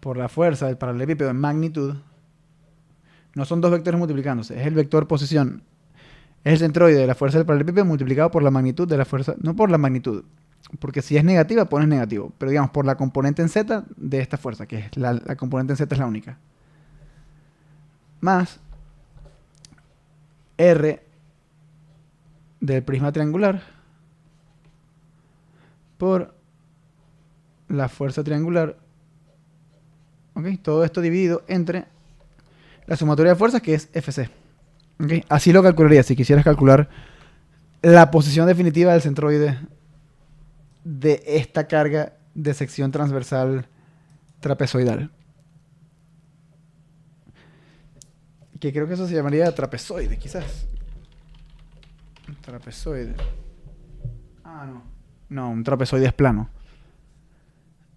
Speaker 1: por la fuerza del paralelepípedo en magnitud. No son dos vectores multiplicándose, es el vector posición. Es el centroide de la fuerza del paralelepípedo multiplicado por la magnitud de la fuerza. No por la magnitud, porque si es negativa pones negativo, pero digamos por la componente en Z de esta fuerza, que es la componente en Z es la única. Más R del prisma triangular por la fuerza triangular. ¿Ok? Todo esto dividido entre la sumatoria de fuerzas, que es FC. ¿Ok? Así lo calcularía si quisieras calcular la posición definitiva del centroide de esta carga de sección transversal trapezoidal. Que creo que eso se llamaría trapezoide, quizás. Trapezoide. Ah, no. No, un trapezoide es plano.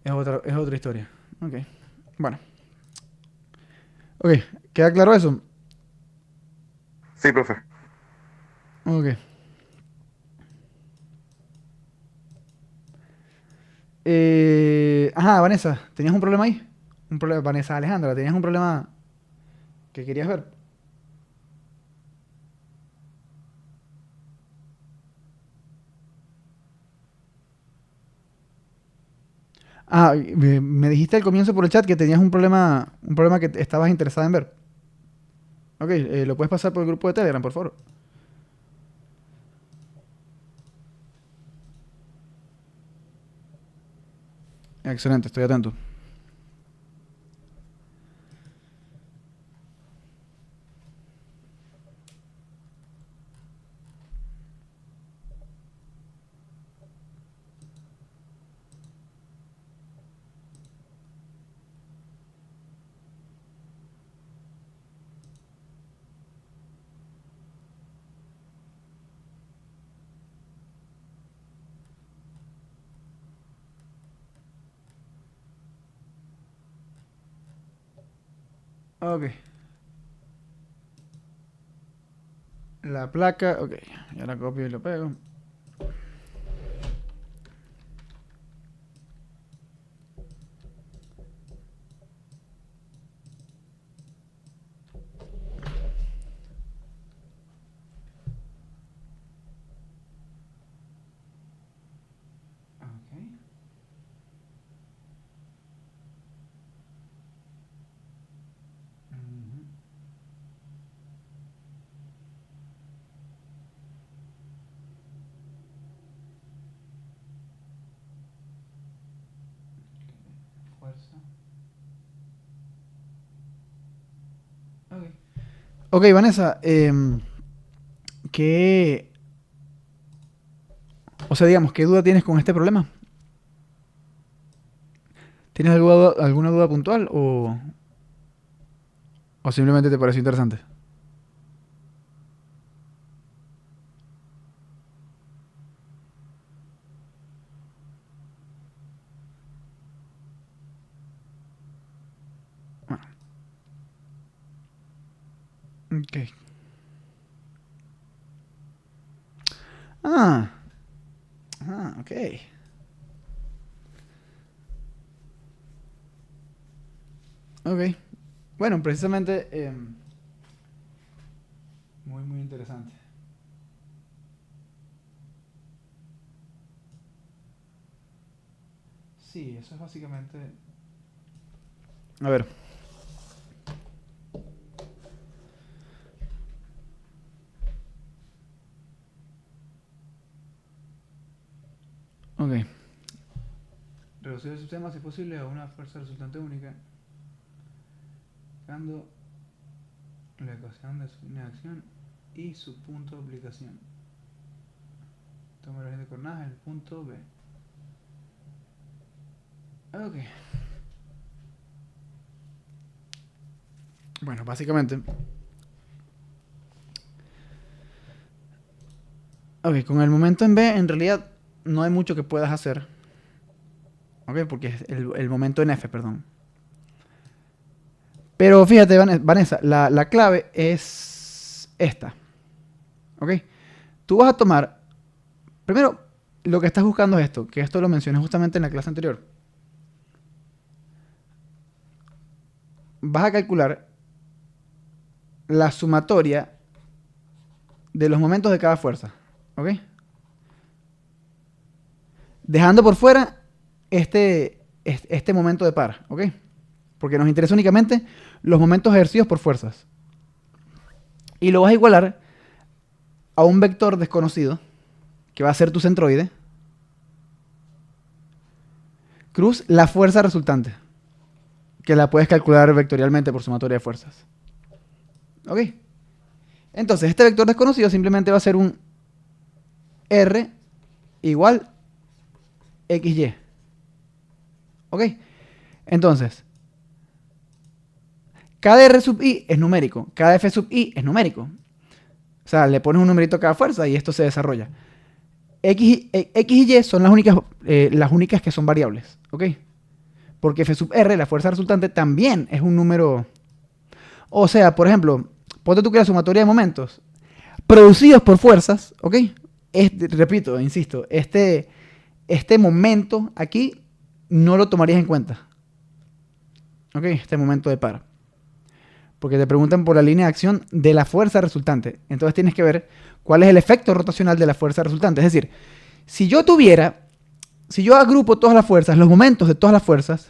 Speaker 1: Es otra historia. Ok. Bueno. Ok, ¿queda claro eso?
Speaker 4: Sí, profe.
Speaker 1: Ok. Ajá, Vanessa, ¿tenías un problema ahí? Un problema, Vanessa Alejandra, ¿tenías un problema que querías ver? Ah, me dijiste al comienzo por el chat que tenías un problema que estabas interesada en ver. Ok, ¿lo puedes pasar por el grupo de Telegram, por favor? Excelente, estoy atento. Ok. La placa, ok. Ya la copio y lo pego. Ok. Ujú. fuerza. Ok. Ok, Vanessa, ¿qué, o sea, digamos, qué duda tienes con este problema? ¿Tienes alguna duda puntual o simplemente te pareció interesante? Bueno, ok. Ah, ok. Ok. Bueno, precisamente, muy, muy interesante. Sí, eso es básicamente... A ver. Ok. Reducir el sistema, si es posible, a una fuerza resultante única, dando la ecuación de su línea de acción y su punto de aplicación. Toma la de coordenadas, el punto B. Ok. Bueno, básicamente... Ok, con el momento en B, en realidad, no hay mucho que puedas hacer. Ok, porque es el momento en F, perdón. Pero fíjate, Vanessa, la clave es esta. Ok. Tú vas a tomar... Primero, lo que estás buscando es esto, que esto lo mencioné justamente en la clase anterior. Vas a calcular la sumatoria de los momentos de cada fuerza. ¿Ok? Dejando por fuera este momento de par. ¿Ok? Porque nos interesa únicamente los momentos ejercidos por fuerzas. Y lo vas a igualar a un vector desconocido, que va a ser tu centroide, cruz la fuerza resultante, que la puedes calcular vectorialmente por sumatoria de fuerzas. ¿Ok? Entonces, este vector desconocido simplemente va a ser un R igual XY. ¿Ok? Entonces, cada R sub I es numérico, cada F sub I es numérico. O sea, le pones un numerito a cada fuerza y esto se desarrolla. X y Y son las únicas que son variables. ¿Ok? Porque F sub R, la fuerza resultante, también es un número. O sea, por ejemplo, ponte tú que la sumatoria de momentos producidos por fuerzas, ¿ok? Repito, insisto, este momento aquí no lo tomarías en cuenta. ¿Ok? Este momento de par. Porque te preguntan por la línea de acción de la fuerza resultante. Entonces tienes que ver cuál es el efecto rotacional de la fuerza resultante. Es decir, si yo agrupo todas las fuerzas, los momentos de todas las fuerzas,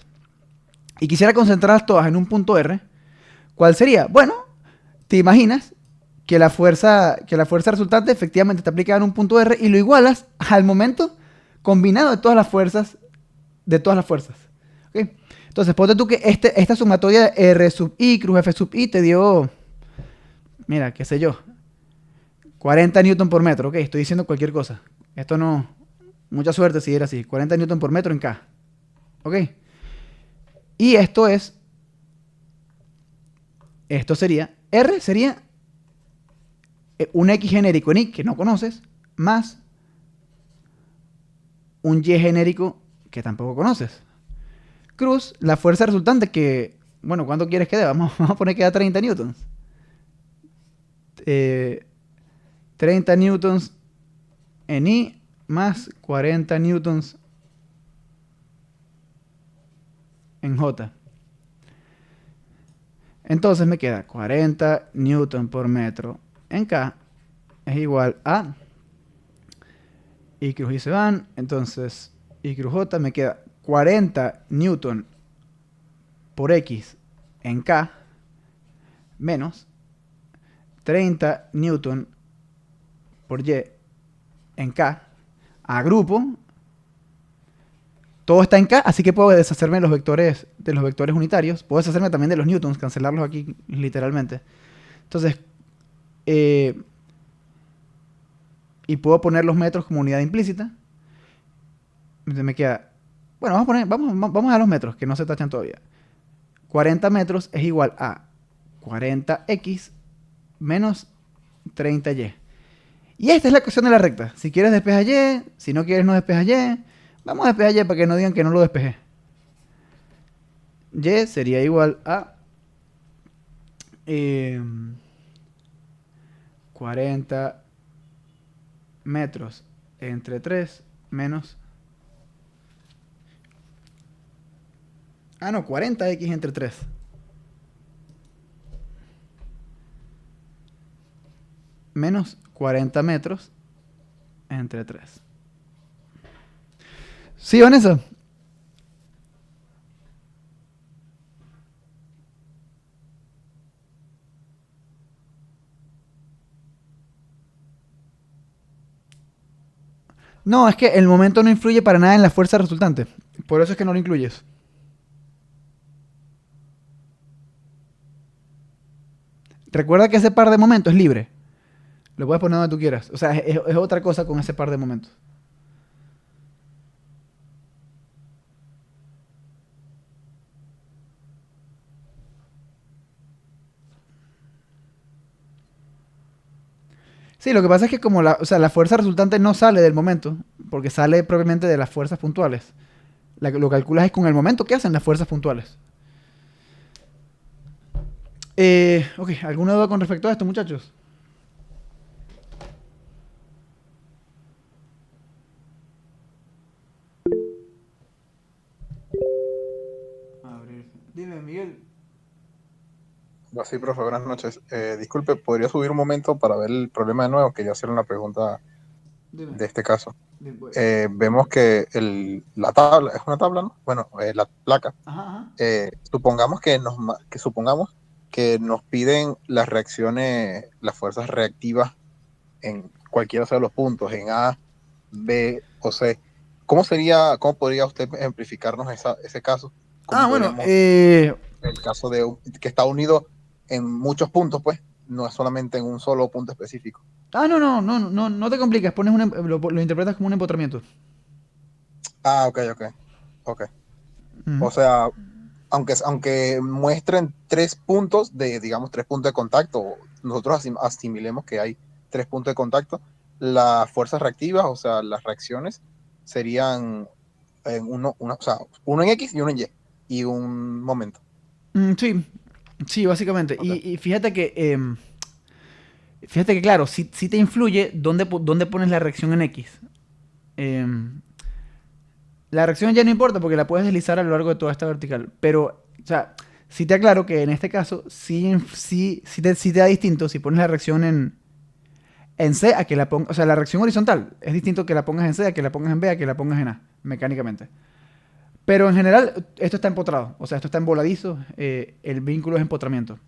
Speaker 1: y quisiera concentrarlas todas en un punto R, ¿cuál sería? Bueno, te imaginas que la fuerza resultante efectivamente te aplica en un punto R y lo igualas al momento combinado de todas las fuerzas. ¿Okay? Entonces, ponte tú que esta sumatoria de R sub I cruz F sub I te dio, mira, qué sé yo, 40 newton por metro. Ok, estoy diciendo cualquier cosa. Esto no, mucha suerte si era así. 40 newton por metro en K. Ok. Y esto sería, R sería un X genérico en I que no conoces, más un Y genérico que tampoco conoces. Cruz la fuerza resultante que, bueno, ¿cuánto quieres que dé? Vamos a poner que da 30 newtons. 30 newtons en I más 40 newtons en J. Entonces me queda 40 newton por metro en K es igual a I cruz I se van, entonces I cruz J me queda 40 newton por X en K menos 30 newton por Y en K. Agrupo todo está en K, así que puedo deshacerme de los vectores unitarios. Puedo deshacerme también de los newtons, cancelarlos aquí literalmente. Entonces, y puedo poner los metros como unidad implícita. Entonces me queda, bueno, vamos a los metros, que no se tachan todavía. 40 metros es igual a 40x menos 30y. Y esta es la ecuación de la recta. Si quieres despeja y, si no quieres no despeja y. Vamos a despejar y para que no digan que no lo despejé. Y sería igual a 40 metros entre 3 menos... Ah, no, 40x entre 3. Menos 40 metros entre 3. ¿Sí, Vanessa? No, es que el momento no influye para nada en la fuerza resultante. Por eso es que no lo incluyes. Recuerda que ese par de momentos es libre. Lo puedes poner donde tú quieras. O sea, es otra cosa con ese par de momentos. Sí, lo que pasa es que como o sea, la fuerza resultante no sale del momento, porque sale propiamente de las fuerzas puntuales. Lo calculas es con el momento que hacen las fuerzas puntuales. Ok, ¿alguna duda con respecto a esto, muchachos? Dime, Miguel.
Speaker 5: Sí, profe, buenas noches. Disculpe, ¿podría subir un momento para ver el problema de nuevo? Quería hacer una pregunta
Speaker 1: Dime.
Speaker 5: de este caso.
Speaker 1: Dime, pues.
Speaker 5: Vemos que la tabla, es una tabla, ¿no? Bueno, la placa.
Speaker 1: Ajá, ajá.
Speaker 5: Supongamos que nos piden las reacciones, las fuerzas reactivas en cualquiera de los puntos, en A, B o C. ¿Cómo podría usted ejemplificarnos ese caso? ¿Cómo
Speaker 1: Bueno,
Speaker 5: podríamos, el caso que está unido en muchos puntos, pues, no es solamente en un solo punto específico?
Speaker 1: no te compliques, lo interpretas como un empotramiento.
Speaker 5: Ok.
Speaker 1: Ujú.
Speaker 5: O sea, aunque muestren 3 puntos digamos, 3 puntos de contacto, nosotros asimilemos que hay 3 puntos de contacto, las fuerzas reactivas, o sea, las reacciones, serían o sea, uno en X y uno en y un momento.
Speaker 1: Sí, básicamente.
Speaker 5: Ok.
Speaker 1: Y fíjate que claro, sí te influye dónde pones la reacción en X. Em, la reacción ya no importa porque la puedes deslizar a lo largo de toda esta vertical. Pero, o sea, sí te aclaro que en este caso sí te da distinto si pones la reacción en C a que la pongas. O sea, la reacción horizontal es distinto que la pongas en C, a que la pongas en B, a que la pongas en A, mecánicamente. Pero en general, esto está empotrado. O sea, esto está emboladizo. El vínculo es empotramiento.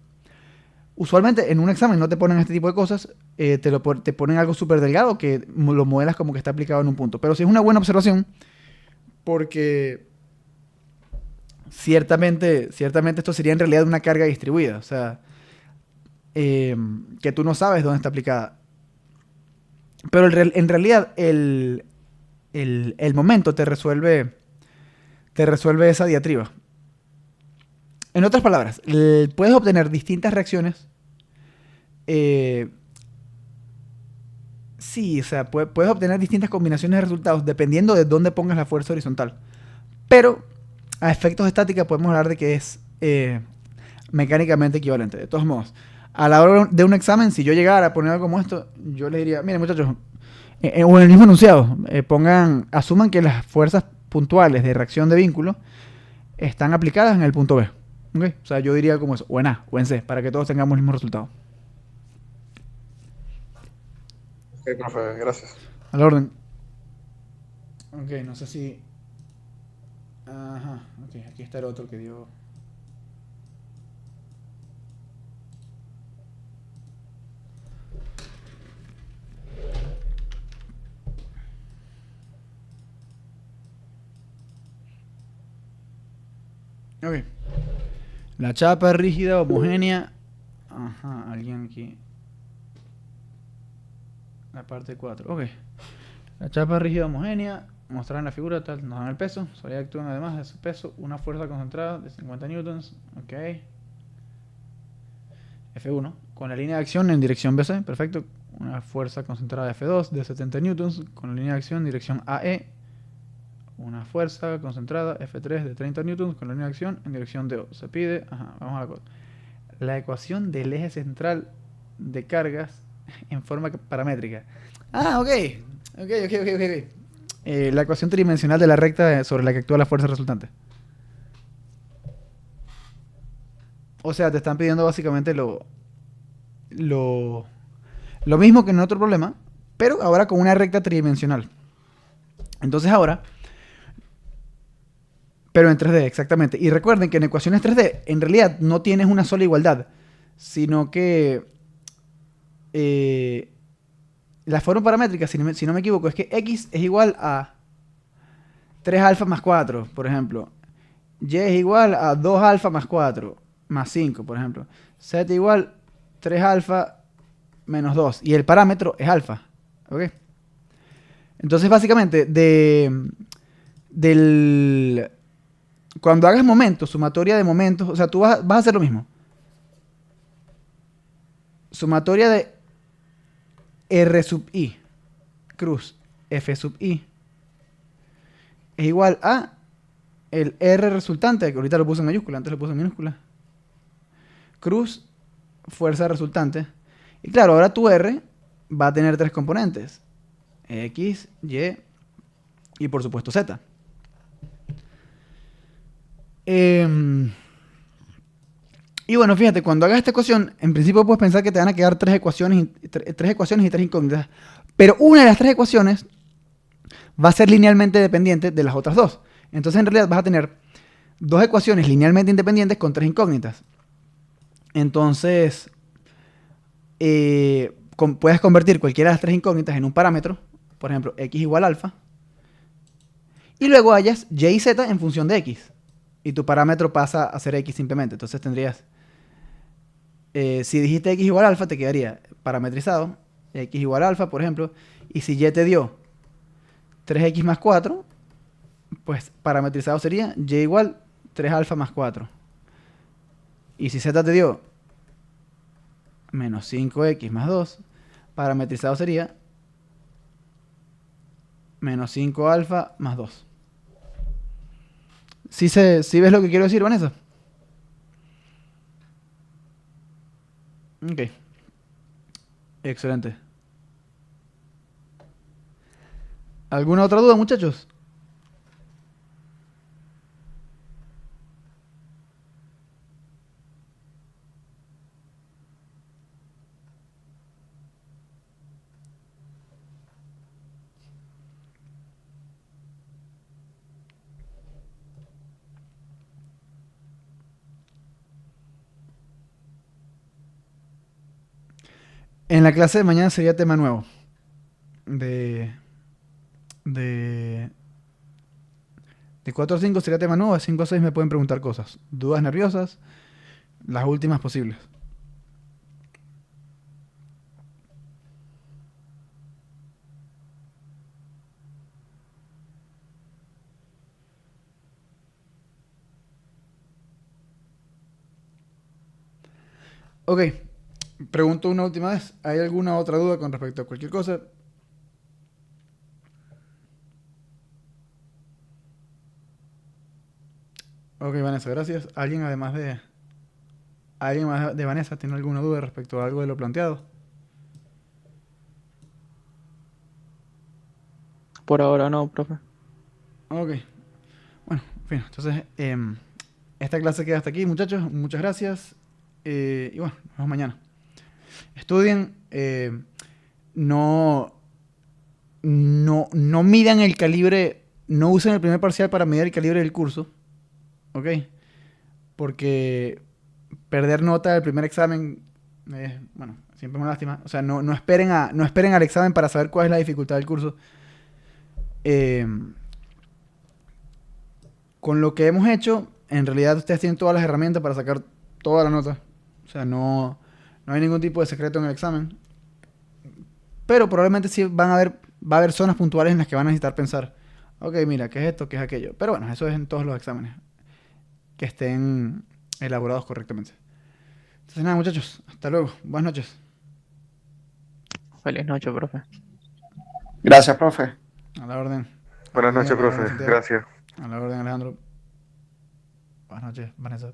Speaker 1: Usualmente en un examen no te ponen este tipo de cosas, te ponen algo súper delgado que lo modelas como que está aplicado en un punto. Pero sí es una buena observación porque ciertamente esto sería en realidad una carga distribuida. O sea, que tú no sabes dónde está aplicada. Pero en realidad el momento te resuelve esa diatriba. En otras palabras, puedes obtener distintas reacciones. Sí, o sea, puedes obtener distintas combinaciones de resultados dependiendo de dónde pongas la fuerza horizontal. Pero a efectos de estática podemos hablar de que es mecánicamente equivalente. De todos modos, a la hora de un examen, si yo llegara a poner algo como esto, yo les diría, miren muchachos, o en el mismo enunciado, asuman que las fuerzas puntuales de reacción de vínculo están aplicadas en el punto B. ¿Okay? O sea, yo diría como eso, o en A, o en C, para que todos tengamos el mismo resultado.
Speaker 5: Ok, profe, gracias.
Speaker 1: A la orden. Ok, no sé si... Ajá, ok, aquí está el otro que dio... Ok. La chapa rígida homogénea. Ajá, alguien aquí. La parte 4. Ok. La chapa rígida homogénea. Mostrar en la figura, tal, nos dan el peso. Solía actúan además de su peso una fuerza concentrada de 50 newtons. Ok. F1. Con la línea de acción en dirección BC. Perfecto. Una fuerza concentrada de F2 de 70 newtons. Con la línea de acción en dirección AE. Una fuerza concentrada F3 de 30 newtons con la línea de acción en dirección DO. Se pide, vamos a la cosa. La ecuación del eje central de cargas en forma paramétrica. Ah, ok. Ok. La ecuación tridimensional de la recta sobre la que actúa la fuerza resultante. O sea, te están pidiendo básicamente lo mismo que en otro problema, pero ahora con una recta tridimensional. Entonces ahora... Pero en 3D, exactamente. Y recuerden que en ecuaciones 3D, en realidad no tienes una sola igualdad, sino que la forma paramétrica, si no me equivoco, es que x es igual a 3 alfa más 4, por ejemplo. Y es igual a 2 alfa más 4, más 5, por ejemplo. Z igual 3 alfa menos 2. Y el parámetro es alfa. ¿Ok? Entonces, básicamente, cuando hagas momentos, sumatoria de momentos, o sea, tú vas a hacer lo mismo. Sumatoria de R sub I cruz F sub I es igual a el R resultante, que ahorita lo puse en mayúscula, antes lo puse en minúscula, cruz fuerza resultante. Y claro, ahora tu R va a tener 3 componentes. X, Y por supuesto Z. Y bueno, fíjate, cuando hagas esta ecuación, en principio puedes pensar que te van a quedar 3 ecuaciones y 3 incógnitas. Pero una de las 3 ecuaciones va a ser linealmente dependiente de las otras 2. Entonces en realidad vas a tener 2 ecuaciones linealmente independientes con 3 incógnitas. Entonces puedes convertir cualquiera de las 3 incógnitas en un parámetro. Por ejemplo, x igual a alfa. Y luego hallas y y z en función de x. Y tu parámetro pasa a ser x simplemente. Entonces tendrías... si dijiste x igual a alfa, te quedaría parametrizado. X igual a alfa, por ejemplo. Y si y te dio 3x más 4, pues parametrizado sería y igual 3 alfa más 4. Y si z te dio menos 5x más 2, parametrizado sería menos 5 alfa más 2. ¿Sí ves lo que quiero decir, Vanessa? Ok. Excelente. ¿Alguna otra duda, muchachos? En la clase de mañana sería tema nuevo. De 4 a 5 sería tema nuevo. De 5 a 6 me pueden preguntar cosas. Dudas nerviosas. Las últimas posibles. Ok. Pregunto una última vez. ¿Hay alguna otra duda con respecto a cualquier cosa? Ok, Vanessa, gracias. ¿Alguien más de Vanessa tiene alguna duda respecto a algo de lo planteado?
Speaker 6: Por ahora no, profe.
Speaker 1: Ok. Bueno, en fin, entonces esta clase queda hasta aquí, muchachos. Muchas gracias. Y bueno, nos vemos mañana. Estudien. No midan el calibre. No usen el primer parcial para medir el calibre del curso. ¿Ok? Porque perder nota del primer examen es, bueno, siempre es una lástima. O sea, no esperen al examen para saber cuál es la dificultad del curso. Con lo que hemos hecho, en realidad ustedes tienen todas las herramientas para sacar toda la nota. O sea, no hay ningún tipo de secreto en el examen. Pero probablemente sí va a haber zonas puntuales en las que van a necesitar pensar. Ok, mira, ¿qué es esto? ¿Qué es aquello? Pero bueno, eso es en todos los exámenes. Que estén elaborados correctamente. Entonces nada, muchachos. Hasta luego. Buenas noches.
Speaker 6: Feliz noche, profe.
Speaker 7: Gracias, profe.
Speaker 1: A la orden.
Speaker 4: Buenas
Speaker 1: Amigo,
Speaker 4: noches,
Speaker 1: a la orden,
Speaker 4: profe.
Speaker 1: Santiago.
Speaker 4: Gracias.
Speaker 1: A la orden, Alejandro. Buenas noches, Vanessa.